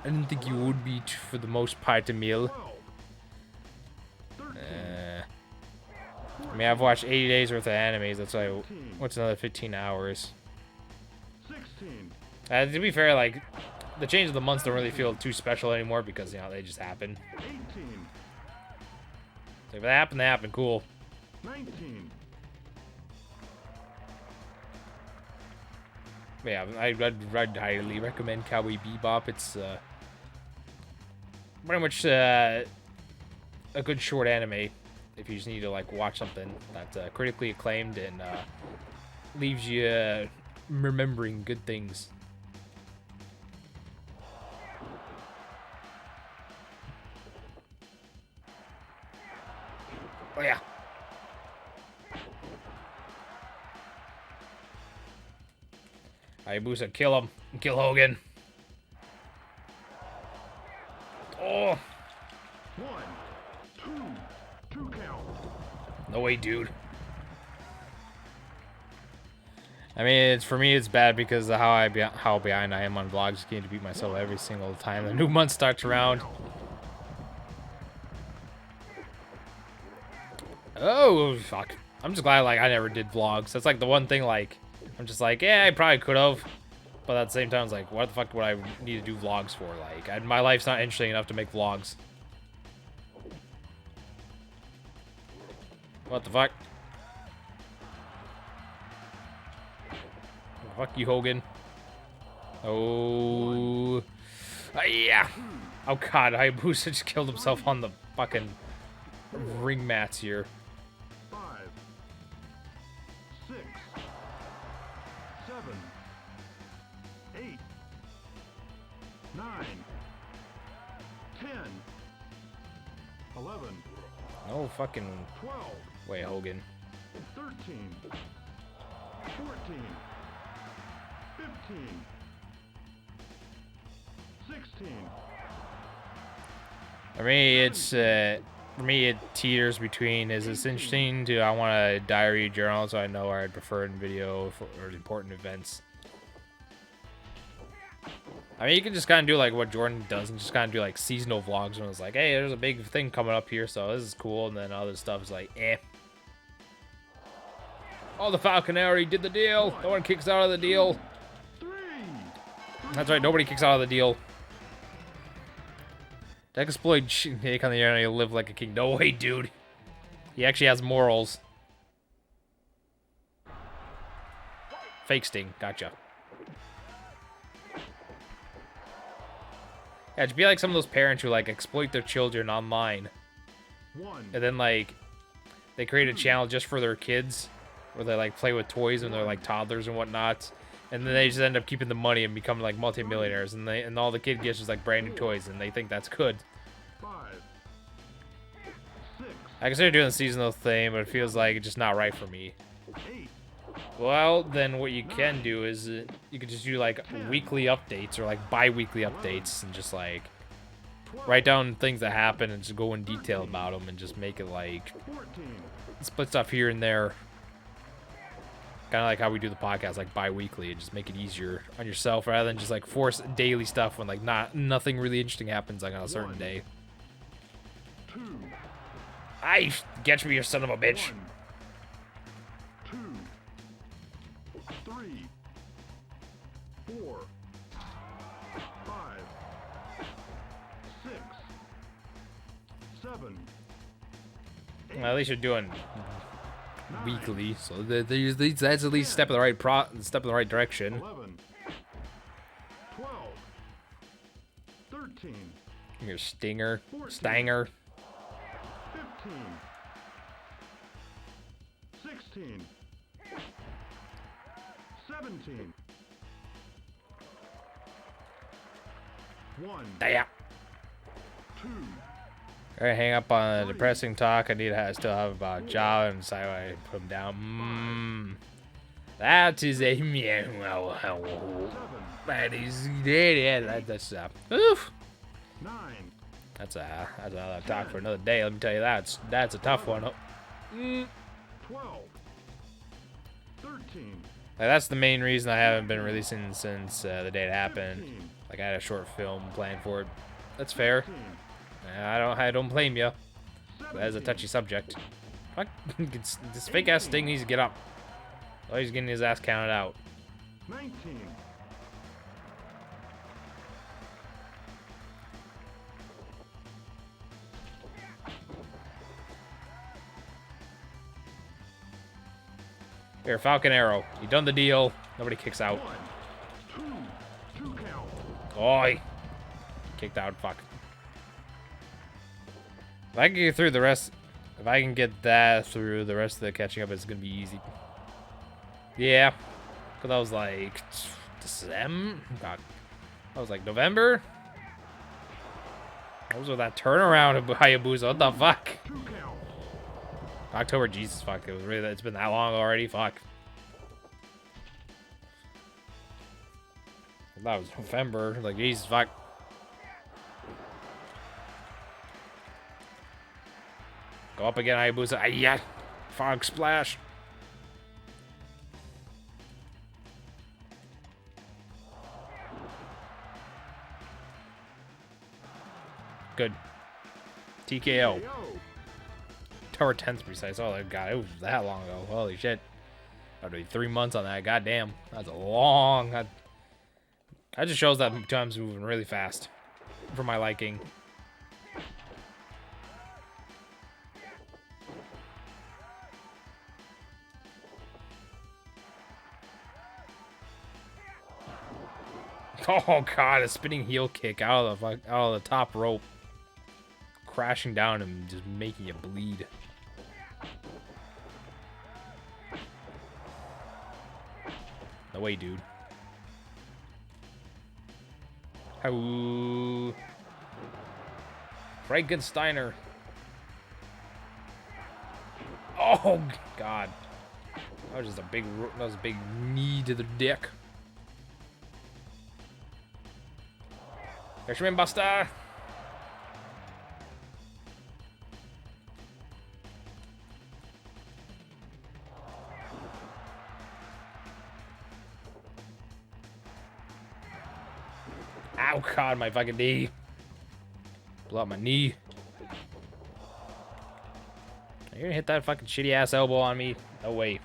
didn't think you would be, for the most part, Emil. I mean, I've watched 80 days worth of animes. That's like, what's another 15 hours? To be fair, like, the change of the months don't really feel too special anymore because, you know, they just happen. So if they happen, cool. 19. Yeah, I'd highly recommend Cowboy Bebop. It's pretty much a good short anime if you just need to like watch something that's critically acclaimed and leaves you remembering good things. Oh yeah. Hayabusa, kill him. Kill Hogan. Oh. 1, 2 count. No way, dude. I mean, it's for me, it's bad because of how behind I am on vlogs. Just getting to beat myself every single time the new month starts around. Oh, fuck. I'm just glad, like, I never did vlogs. That's, like, the one thing, like, I'm just like, yeah, I probably could have. But at the same time, it's like, what the fuck would I need to do vlogs for? Like, my life's not interesting enough to make vlogs. What the fuck? Fuck you, Hogan. Oh. Yeah. Oh, God. Hayabusa just killed himself on the fucking ring mats here. 5, 6, 7, 8, 9, 10, 11, No fucking 12, way, Hogan. 13, 14, 15, 16. For me, it teeters between, is this interesting? Do I want a diary journal so I know where I'd prefer in video or important events? I mean, you can just kind of do like what Jordan does and just kind of do like seasonal vlogs when it's like, hey, there's a big thing coming up here, so this is cool. And then other stuff is like, eh. Oh, the Falconary did the deal. No one kicks out of the deal. 3. That's right, nobody kicks out of the deal. To exploit Jake on the internet, you'll live like a king. No way, dude. He actually has morals. Fake Sting, gotcha. Yeah, it'd be like some of those parents who like exploit their children online. 1. And then like they create a channel just for their kids where they like play with toys when they're like toddlers and whatnot. And then they just end up keeping the money and become like multimillionaires, and all the kid gets is like brand new toys, and they think that's good. 5, 6, I consider doing the seasonal thing, but it feels like it's just not right for me. 8, Well, then what you can do is you could just do like weekly updates or like bi-weekly updates and just like 12, write down things that happen and just go in detail about them and just make it like 14, split stuff here and there. Kind of like how we do the podcast, like bi-weekly, and just make it easier on yourself rather than just like force daily stuff when like nothing really interesting happens like on a certain day. 2, I get me, you son of a bitch. 1, 2, 3, 4, 5, 6, 7, 8, Well, at least you're doing 9, weekly, so that's at least step in the right direction. 11, 12, 13, Your Stanger. 15, 16, 17, 1, Damn. 2, Alright, hang up on the depressing talk. I need to still have about job and decide why I put him down. That is a meow. 7, That is that's oof. 9, That's a talk for another day. Let me tell you that. That's a tough one. 12, 13, Like, that's the main reason I haven't been releasing since the day it happened. 15, Like, I had a short film planned for it. That's fair. 16, I don't blame you. That is a 17, touchy subject. Fuck, this fake ass Sting needs to get up. Oh, he's getting his ass counted out. 19, 20, Here, Falcon Arrow. You done the deal. Nobody kicks out. 1, 2, 2 count. Oi. Kicked out. Fuck. If I can get through the rest... If I can get that through, the rest of the catching up is going to be easy. Yeah. Because that was like... December? God. That was like November? What was with that turnaround of Hayabusa? What the fuck? 2 count. October, Jesus fuck. It was really... It's been that long already? Fuck. That was November. Like, Jesus fuck. Go up again, Hayabusa. Ah, yeah. Fog splash. Good. TKO. KO. October 10th precise. Oh, God. It was that long ago. Holy shit. That would be 3 months on that. God damn. That's a long... That just shows that time's moving really fast. For my liking. Oh God, a spinning heel kick out of the top rope, crashing down and just making you bleed. No way, dude. How? Frankensteiner. Oh God, that was just a big knee to the dick. Fisherman Buster! Ow, God, my fucking knee. Blow out my knee. You're gonna hit that fucking shitty ass elbow on me? No way.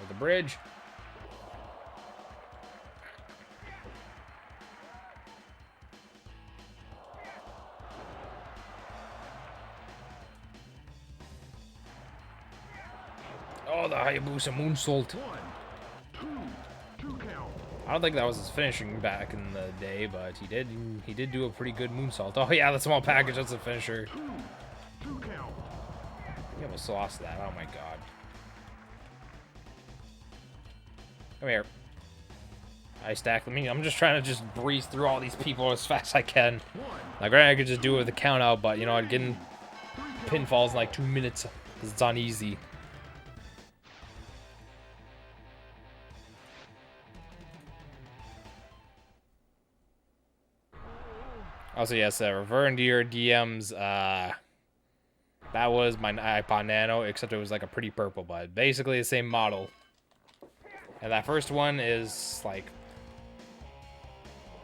The bridge. Oh, the Hayabusa moonsault. 1, 2, 2 count. I don't think that was his finishing back in the day, but he did do a pretty good moonsault. Oh yeah, the small package, that's a finisher. 2, 2 count. He almost lost that. Oh my God. Come here. I stack me. I'm just trying to just breeze through all these people as fast as I can. 1, Now, granted, I could just do it with the count out, but you know, I'd getting pinfalls in like 2 minutes because it's on easy. Also, yes, referring to your DMs, that was my iPod Nano, except it was like a pretty purple, but basically the same model. And that first one is like,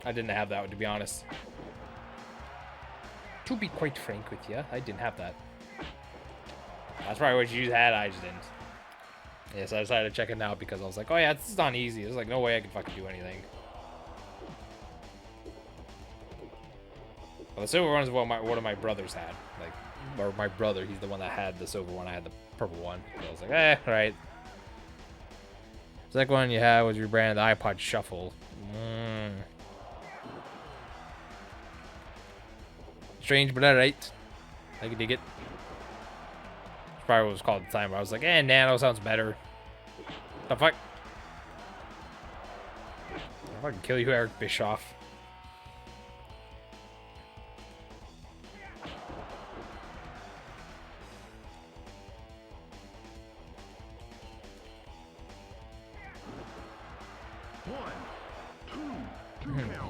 I didn't have that one, to be honest. To be quite frank with you, I didn't have that. That's probably what you had, I just didn't. Yeah, so I decided to check it out because I was like, oh yeah, this is not easy. There's like no way I could fucking do anything. Well, the silver one is what one of my brothers had. Like, or my brother, he's the one that had the silver one. I had the purple one. So I was like, alright. The second one you had was rebranded the iPod Shuffle. Strange, but alright. I can dig it. That's probably what it was called at the time, but I was like, Nano sounds better. The fuck? I'll fucking kill you, Eric Bischoff.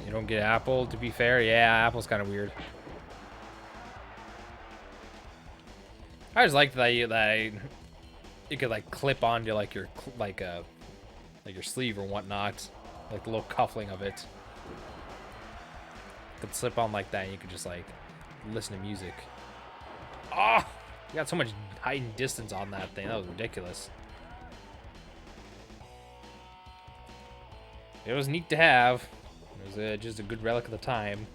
You don't get Apple, to be fair. Yeah, Apple's kind of weird. I just like that you could like clip onto like your your sleeve or whatnot, like the little cuffling of it. You could slip on like that, and you could just like listen to music. Ah, You got so much height and distance on that thing. That was ridiculous. It was neat to have. It was just a good relic of the time.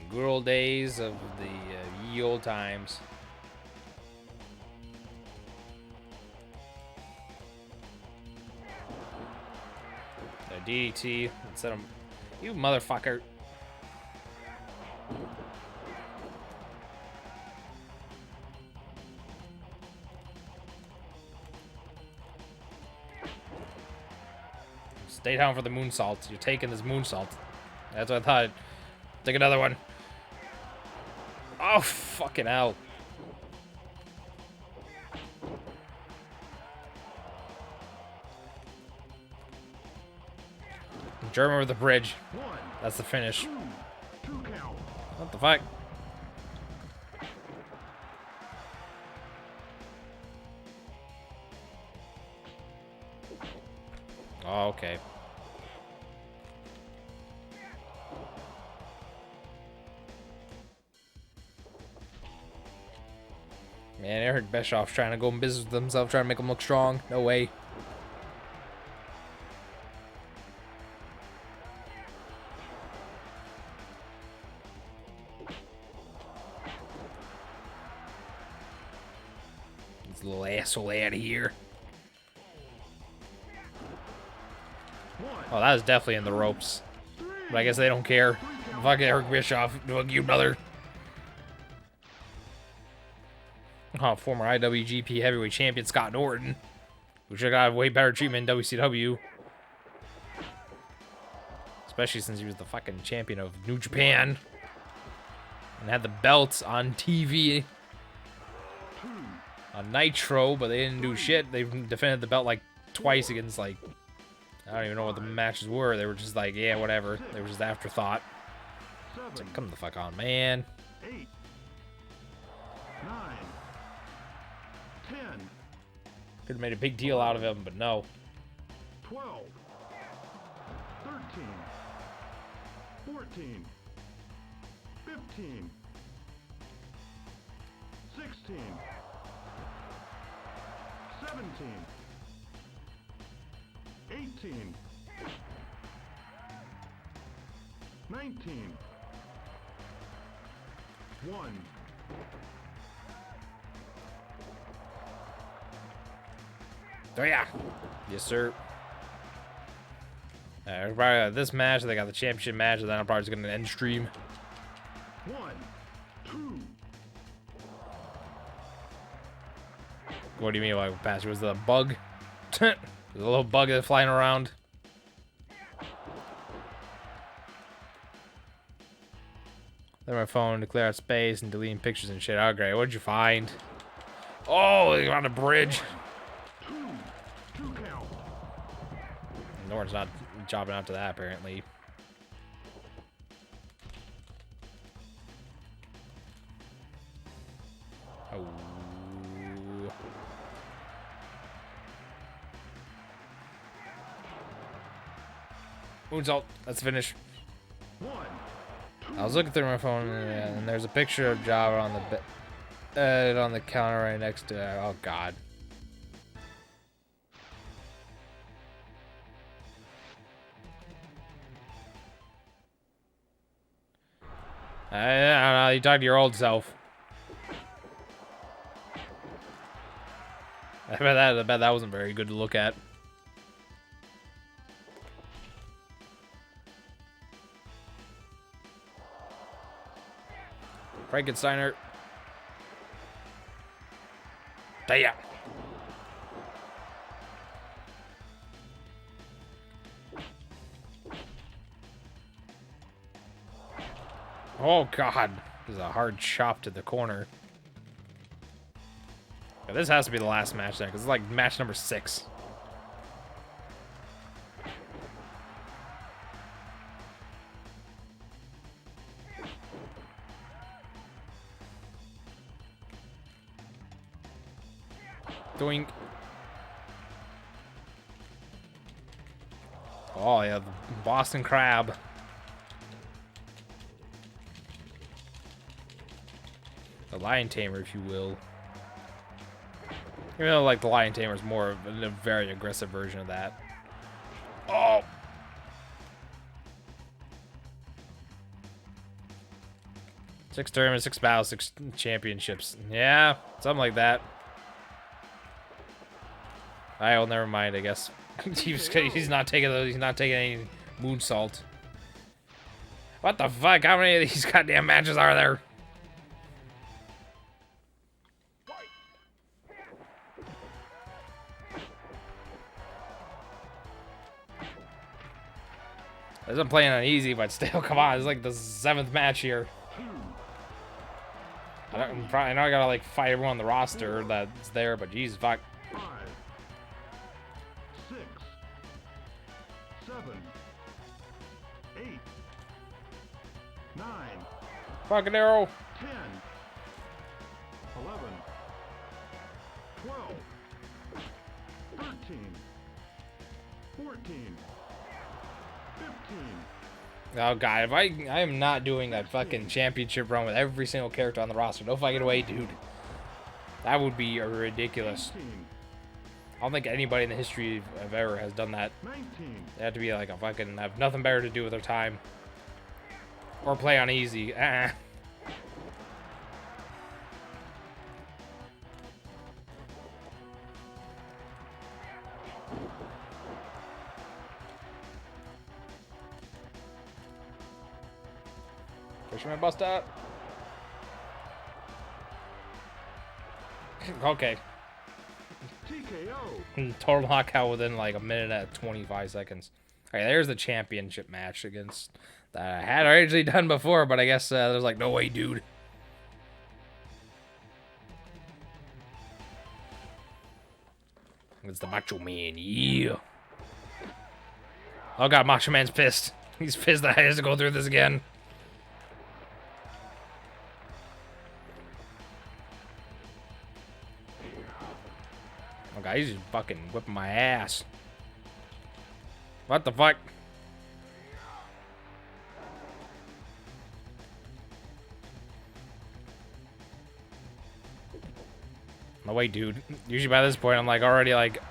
Good old days of the ye old times. DDT instead of you motherfucker. Stay down for the moonsault. You're taking this moonsault. That's what I thought. Take another one. Oh, fucking hell. German with the bridge. That's the finish. Two count. What the fuck? Oh, okay. Man, Eric Bischoff's trying to go in business with himself, trying to make him look strong. No way. This little asshole out of here. Oh, that was definitely in the ropes. But I guess they don't care. Fuck Eric Bischoff. Fuck you, brother. Oh, former IWGP Heavyweight Champion Scott Norton, who should have got way better treatment in WCW. Especially since he was the fucking champion of New Japan. And had the belts on TV. On Nitro, but they didn't do shit. They defended the belt like twice against like... I don't even know what the matches were. They were just like, yeah, whatever. They were just afterthought. It's like, come the fuck on, man. 8, 9, 10, Could have made a big deal out of him, but no. 12, 13, 14, 15, 16, 17, 18, 19, 1. Oh yeah. Yes, sir. Probably this match, they got the championship match, and then I'm probably just gonna end stream. 1, 2. What do you mean by pass? Was the bug? There's a little bug that's flying around. Then my phone to clear out space and deleting pictures and shit. Oh great, what'd you find? Oh, they're on a bridge. 2 count. Norton's not jobbing out to that apparently. Oh. Moonsault. That's the finish. 1, I was looking through my phone and there's a picture of Java on the on the counter right next to it. Oh god. I don't know. You talk to your old self. I bet that wasn't very good to look at. Frankensteiner. Damn. Oh god. This is a hard chop to the corner. Yeah, this has to be the last match then, because it's like match number 6. Doink. Oh yeah, the Boston Crab. The Lion Tamer, if you will. Even though, like, the Lion Tamer is more of a very aggressive version of that. Oh! 6 tournaments, 6 battles, 6 championships. Yeah, something like that. I'll never mind, I guess. he's not taking those. He's not taking any moonsault. What the fuck? How many of these goddamn matches are there? I'm playing on easy, but still, come on. It's like the 7th match here. I know I gotta like fight everyone on the roster that's there, but Jesus fuck. 5, 6, 7, 8, 9, Fucking arrow. 10, 11, 12, 13, 14, 15. Oh god, if I am not doing that fucking championship run with every single character on the roster. No fucking way, dude. That would be ridiculous. 18, I don't think anybody in the history of ever has done that. 19, They have to be like a fucking have nothing better to do with their time. Or play on easy. Fisherman bust out. Okay. TKO. Total knockout within like a minute at 25 seconds. Alright, there's the championship match against that I had originally done before, but I guess there's like no way, dude. It's the Macho Man, yeah. Oh god, Macho Man's pissed. He's pissed that I have to go through this again. Oh god, he's just fucking whipping my ass. What the fuck? No way, dude. Usually by this point, I'm like already like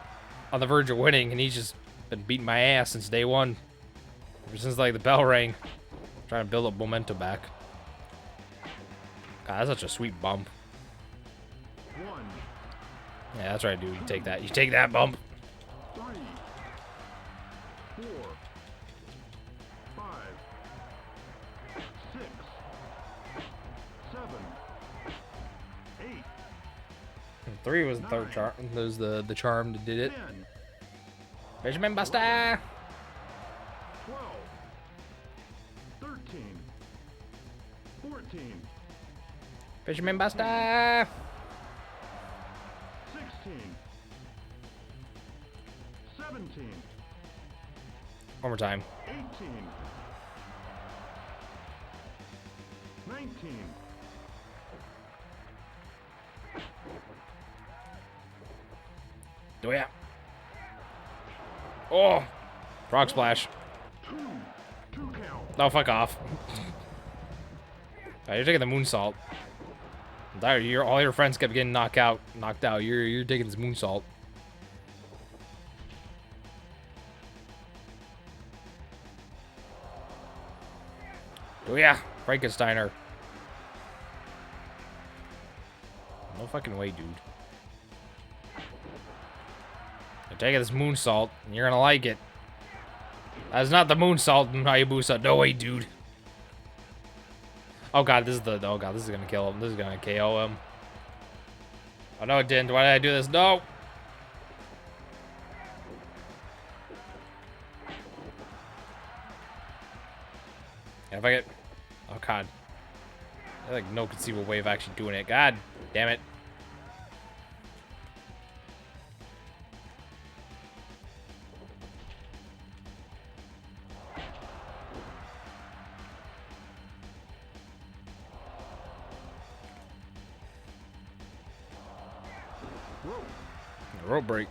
on the verge of winning, and he's just been beating my ass since day one. Ever since like the bell rang. Trying to build up momentum back. God, that's such a sweet bump. 1, Yeah, that's right, dude. You take that. You take that bump. 3, 4, 5, 6, 7, 8, 3 was the third charm. That was the charm that did it. 10, Benjamin Buster. 12, 13, 14, Fisherman Buster. 16, 17, One more time. 18, 19, Do ya? Oh! Frog splash. 2 count. No, fuck off. You're taking the moonsault. All your friends kept getting knocked out. You're taking this moonsault. Oh yeah, Frankensteiner. No fucking way, dude. You're taking this moonsault, and you're gonna like it. That's not the moonsault, Hayabusa. No way, dude. Oh god, this is gonna kill him. This is gonna KO him. Oh no, it didn't. Why did I do this? No. Yeah, if I get, oh god, there's like no conceivable way of actually doing it. God damn it. Rope break.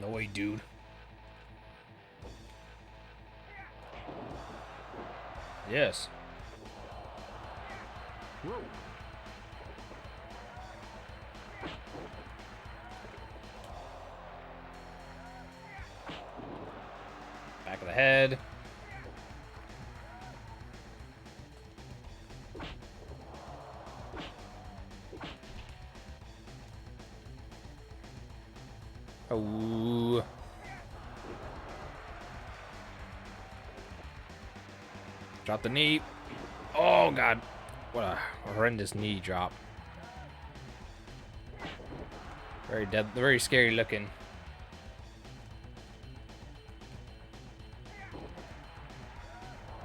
No way, dude. Yes. Rope. Back of the head. Oh. Drop the knee. Oh, God. What a horrendous knee drop. Very dead, very scary looking.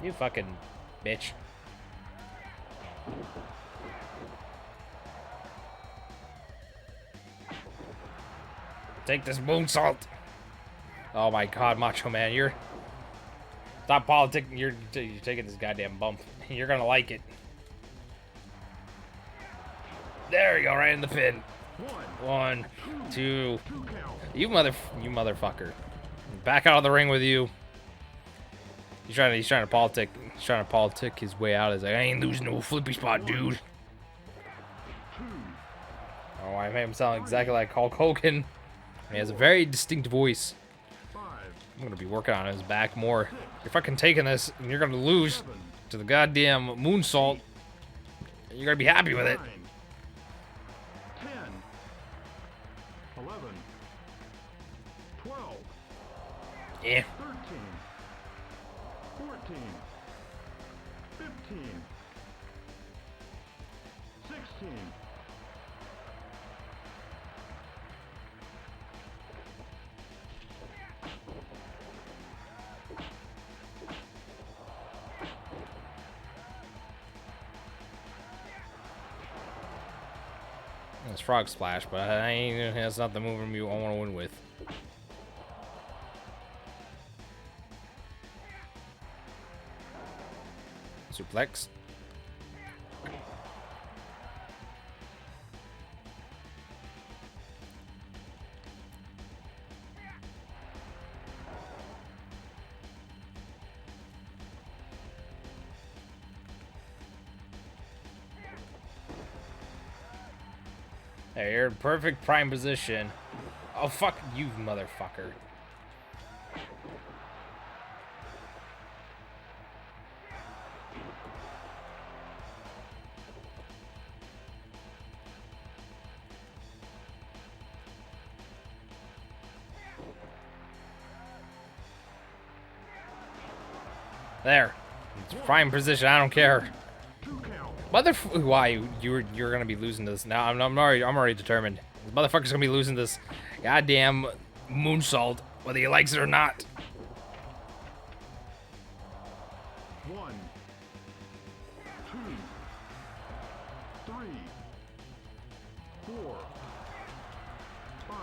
You fucking bitch. Take this moonsault. Oh my God, Macho Man, you're... Stop politicking, you're taking this goddamn bump. You're gonna like it. There you go, right in the pin. One, two. You motherfucker. Back out of the ring with you. He's trying to politic. He's trying to politic his way out. He's like, I ain't losing no flippy spot, dude. Oh, I made him sound exactly like Hulk Hogan. He has a very distinct voice. I'm gonna be working on his back more. You're fucking taking this, and you're gonna lose to the goddamn moonsault. You're gonna be happy with it. 10, 11, 12, Yeah. 13, 14, 15, 16. It's frog splash, but that's not the move I want to win with. Suplex. There, you're in perfect prime position. Oh, fuck you, motherfucker. There. It's prime position, I don't care. Why you're gonna be losing this now? I'm already determined. This motherfucker's gonna be losing this goddamn moonsault, whether he likes it or not. 1, 2, 3, 4, 5,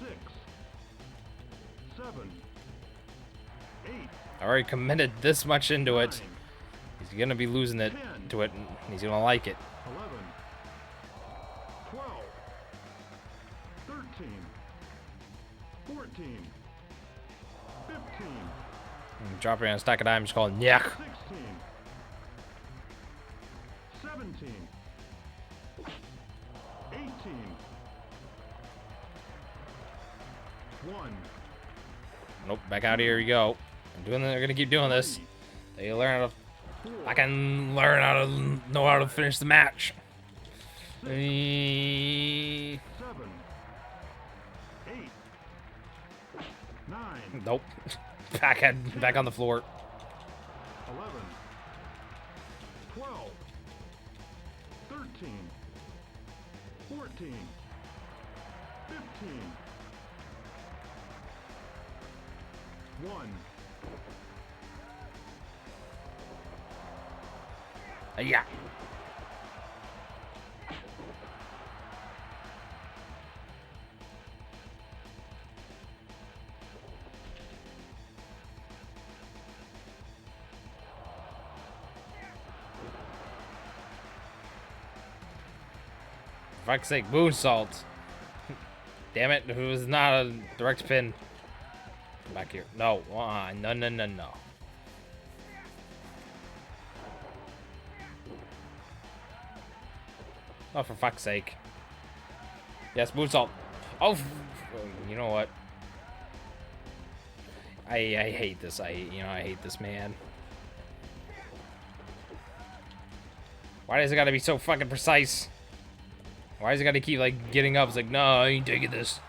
6, 7, 8. I already committed this much into it. He's gonna be losing it to it, and he's gonna like it. 11, 12, 13, 14, 15, Dropping on a stack of diamonds called Nyek. 16, 17, 18, 1. Nope, back out of here you go. They're gonna keep doing this. They learn how to. I can learn how to know how to finish the match. 7, 8, 9, Nope. Back on the floor. 11, 12, 13, 14, 15, 1. Yeah. For fuck's sake, moonsault. Damn it, it was not a direct pin. Come back here. No, no, no, no, no. Oh, for fuck's sake. Yes, moonsault. Oh, you know what? I hate this. I hate this, man. Why does it gotta be so fucking precise? Why does it gotta keep, like, getting up? It's like, no, I ain't taking this.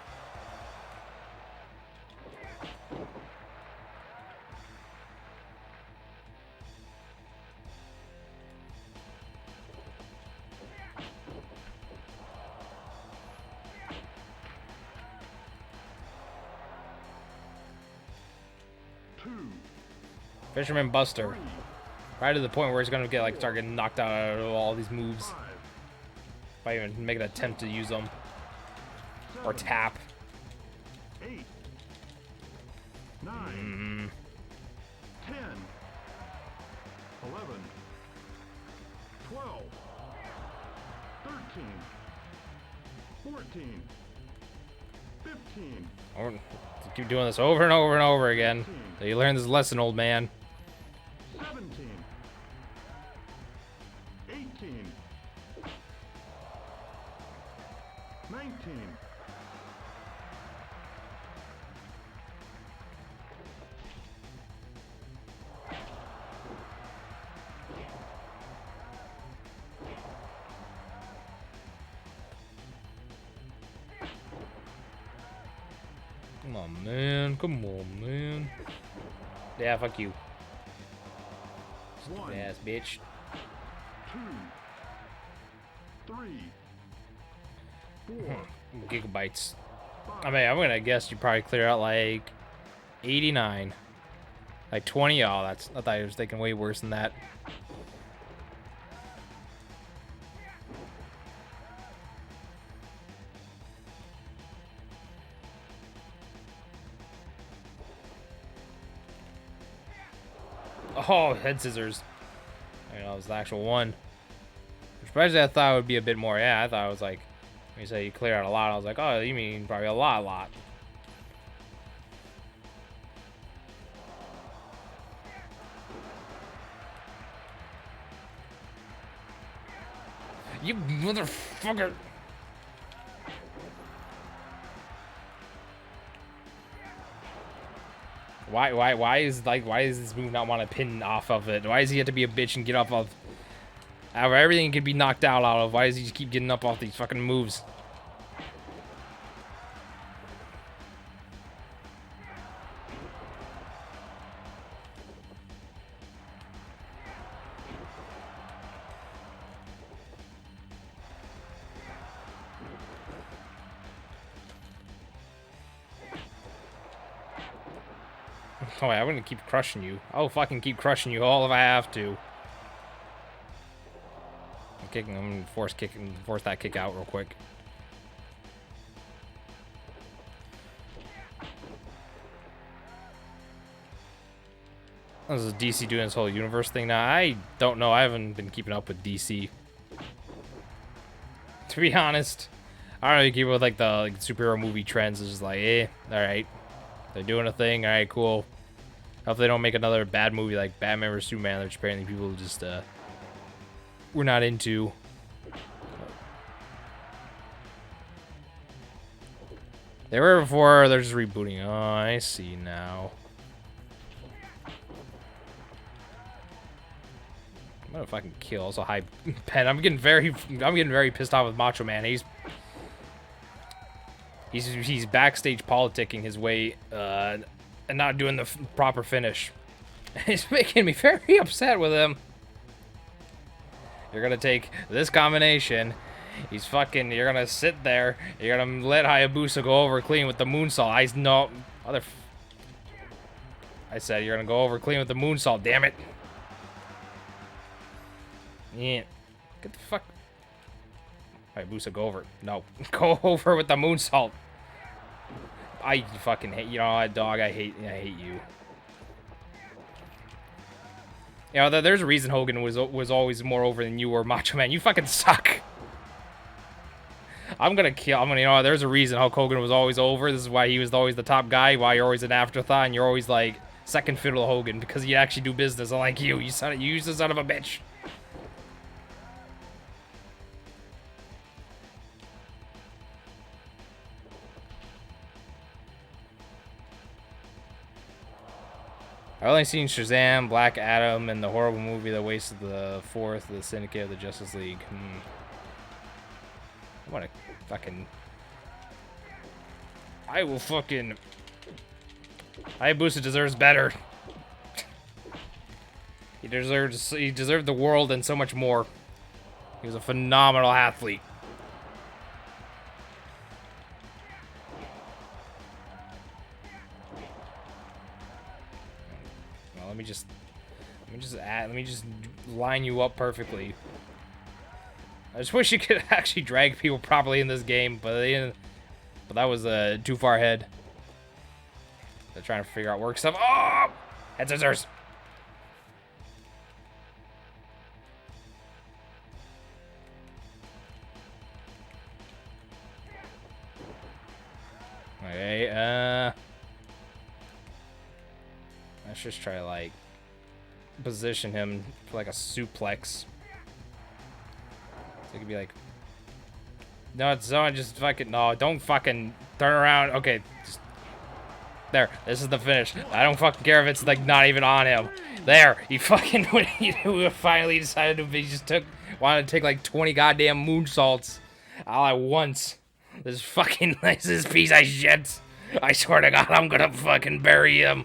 Fisherman Buster. Right to the point where he's gonna get, like, start getting knocked out of all these moves. If I even make an attempt to use them. Or tap. 8, 9, 10, 11, 12, 13, 14, 15. Or keep doing this over and over and over again. So you learn this lesson, old man. 17, 18, 19, 'Come on, man. Come on, man. Yeah, fuck you. 1, Yes, bitch. 2, 3, 4, Gigabytes. I mean, I'm gonna guess you probably clear out like 89. Like 20. Oh, that's. I thought I was thinking way worse than that. Oh, head scissors. I know, it was the actual one. Especially I thought it would be a bit more. Yeah, I thought it was like, when you say you clear out a lot, I was like, oh, you mean probably a lot. You motherfucker. Why is this move not want to pin off of it? Why does he have to be a bitch and get off of out of everything he could be knocked out of? Why does he just keep getting up off these fucking moves? Oh, wait, I'm gonna keep crushing you. I'll fucking keep crushing you all if I have to. I'm gonna force that kick out real quick. This is DC doing this whole universe thing now. I don't know. I haven't been keeping up with DC. To be honest, I don't really keep up with like the superhero movie trends. It's just like, all right, they're doing a thing. All right, cool. Hope they don't make another bad movie like Batman vs Superman, which apparently people just we're not into. They were before. They're just rebooting. Oh, I see now. I'm gonna fucking kill. Also, high pen. I'm getting very pissed off with Macho Man. He's backstage politicking his way and not doing the proper finish. It's making me very upset with him. You're gonna take this combination. You're gonna sit there. You're gonna let Hayabusa go over clean with the moonsault. I said you're gonna go over clean with the moonsault. Damn it. Yeah. Get the fuck. Hayabusa, go over. No. Go over with the moonsault. I fucking hate you. Know, dog. I hate you. You know, there's a reason Hogan was always more over than you were, Macho Man. You fucking suck. I'm gonna kill. I'm gonna, you know, there's a reason Hulk Hogan was always over. This is why he was always the top guy. Why you're always an afterthought, and you're always like second fiddle to Hogan, because he actually do business. Unlike you, you use the son of a bitch. I've only seen Shazam, Black Adam, and the horrible movie that wasted the fourth, the Syndicate of the Justice League. What a fucking... I will fucking... Hayabusa deserves better. He deserved the world and so much more. He was a phenomenal athlete. Well, let me just line you up perfectly. I just wish you could actually drag people properly in this game, but that was too far ahead. They're trying to figure out work stuff. Oh! Head scissors! Okay, let's just try to, like, position him for, like, a suplex. So it could be like... No, it's someone just fucking... No, don't fucking turn around. Okay, just... There, this is the finish. I don't fucking care if it's, like, not even on him. There, he fucking... When he finally decided to... He just wanted to take, like, 20 goddamn moonsaults all at once. This fucking nicest piece of shit. I swear to God, I'm gonna fucking bury him.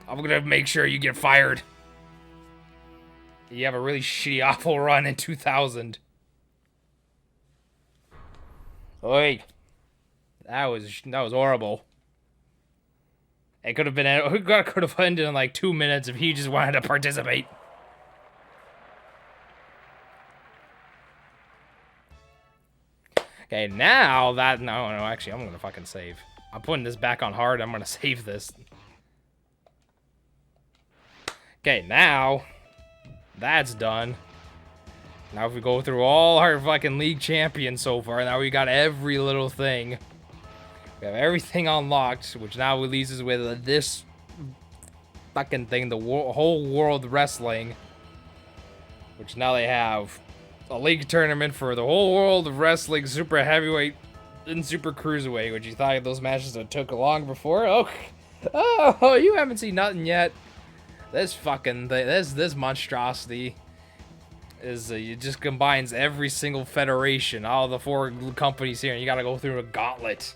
I'm gonna make sure you get fired. You have a really shitty, awful run in 2000. Oi. That was horrible. It could have been... It could have ended in like 2 minutes if he just wanted to participate. Okay, now that... No, actually, I'm gonna fucking save. I'm putting this back on hard. I'm gonna save this. Okay, now... That's done. Now if we go through all our fucking league champions so far, now we got every little thing. We have everything unlocked, which now leaves us with this fucking thing, the whole world wrestling. Which now they have a league tournament for the whole world of wrestling, super heavyweight and super cruiserweight, which you thought those matches that took long before. Oh, you haven't seen nothing yet. This fucking thing, this monstrosity is it just combines every single federation, all the 4 companies here, and you gotta go through a gauntlet.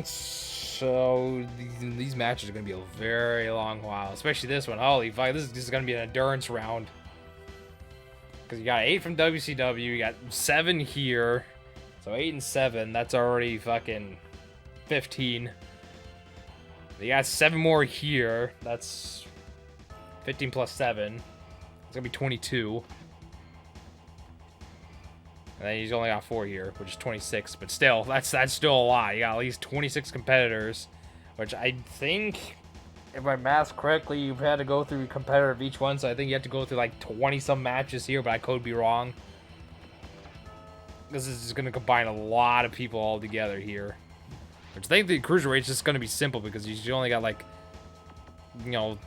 So these matches are gonna be a very long while, especially this one. Holy fuck, this is gonna be an endurance round. Because you got 8 from WCW, you got 7 here, so 8 and 7. That's already fucking 15. You got 7 more here. That's 15 plus 7. It's gonna be 22. And then he's only got 4 here, which is 26. But still, that's still a lot. You got at least 26 competitors, which I think, if my math's correctly, you've had to go through a competitor of each one. So I think you have to go through like 20 some matches here, but I could be wrong. This is just gonna combine a lot of people all together here. Which I think the Cruiserweight's just going to be simple because you only got, like, you know,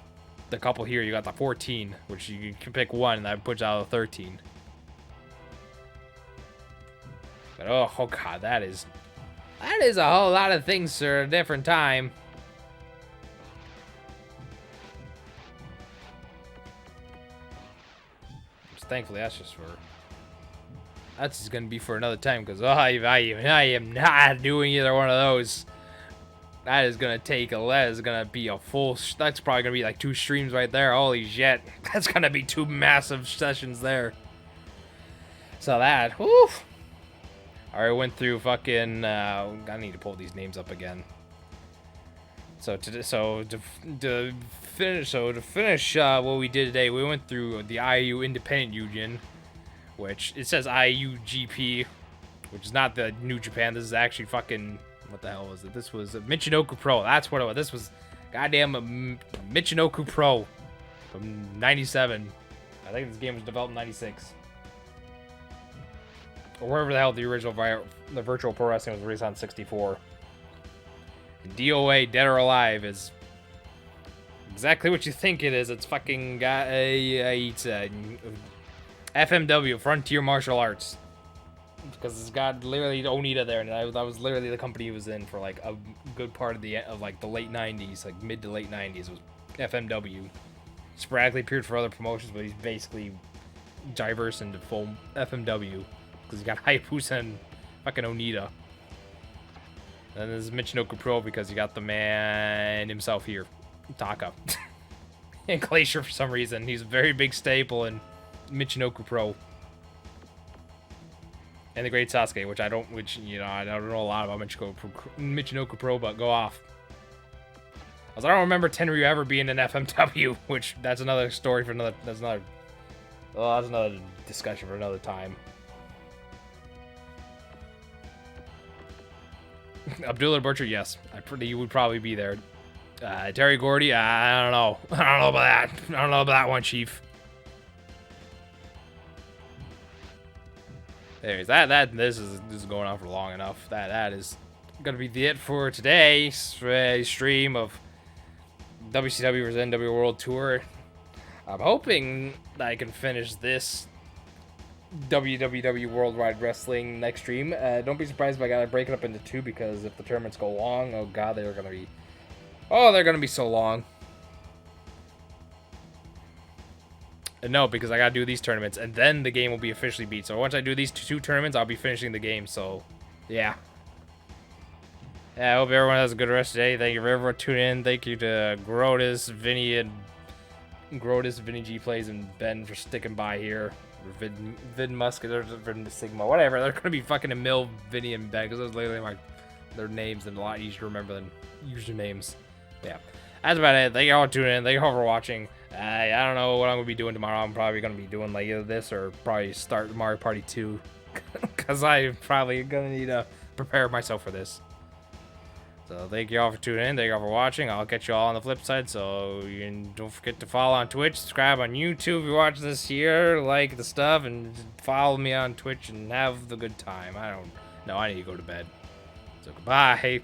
the couple here. You got the 14, which you can pick one, and that puts out a 13. But, oh God, that is a whole lot of things for a different time. Just thankfully, that's just going to be for another time, because I am not doing either one of those. That is going to be a full... That's probably going to be like 2 streams right there. Holy shit. That's going to be 2 massive sessions there. So that... Whew. I already went through fucking... I need to pull these names up again. To finish what we did today, we went through the IU Independent Union, which it says IUGP, which is not the New Japan. This is actually fucking... What the hell was it? This was Michinoku Pro. That's what it was. This was goddamn Michinoku Pro from 97. I think this game was developed in 96. or wherever the hell the original the Virtual Pro Wrestling was released on 64. DOA, Dead or Alive, is exactly what you think it is. It's fucking got it's FMW, Frontier Martial Arts, because it's got literally Onita there, and that was literally the company he was in for like a good part of the late 90s, like mid to late 90s was FMW. Sporadically appeared for other promotions, but he's basically diverse into full FMW because he's got Hayabusa and fucking Onita. And there's Michinoku Pro because you got the man himself here, Taka. And Glacier for some reason. He's a very big staple in Michinoku Pro. And the Great Sasuke, I don't know a lot about Michinoku Pro, but go off. I don't remember Tenryu ever being in FMW, which that's another story for another. That's another discussion for another time. Abdullah Butcher, yes, you would probably be there. Terry Gordy, I don't know. I don't know about that. I don't know about that one, Chief. Anyways, this is going on for long enough. That is gonna be it for today's stream of WCW vs nWo World Tour. I'm hoping that I can finish this WWW Worldwide Wrestling next stream. Don't be surprised if I gotta break it up into two, because if the tournaments go long, oh god, they're gonna be so long. And no, because I gotta do these tournaments, and then the game will be officially beat. So once I do these two tournaments, I'll be finishing the game. So, yeah. I hope everyone has a good rest of the day. Thank you for everyone tuning in. Thank you to Grotus, Vinny G Plays, and Ben for sticking by here. Vid Musket, or Vid Sigma, whatever. They're gonna be fucking Emil, Vinny, and Ben, because those are literally their names, and a lot easier to remember than usernames. Yeah. That's about it. Thank you all for tuning in. Thank you all for watching. I don't know what I'm going to be doing tomorrow. I'm probably going to be doing like either this or probably start Mario Party 2. Because I'm probably going to need to prepare myself for this. So thank you all for tuning in. Thank you all for watching. I'll catch you all on the flip side. So don't forget to follow on Twitch. Subscribe on YouTube if you're watching this here. Like the stuff. And follow me on Twitch and have the good time. I don't know. I need to go to bed. So goodbye.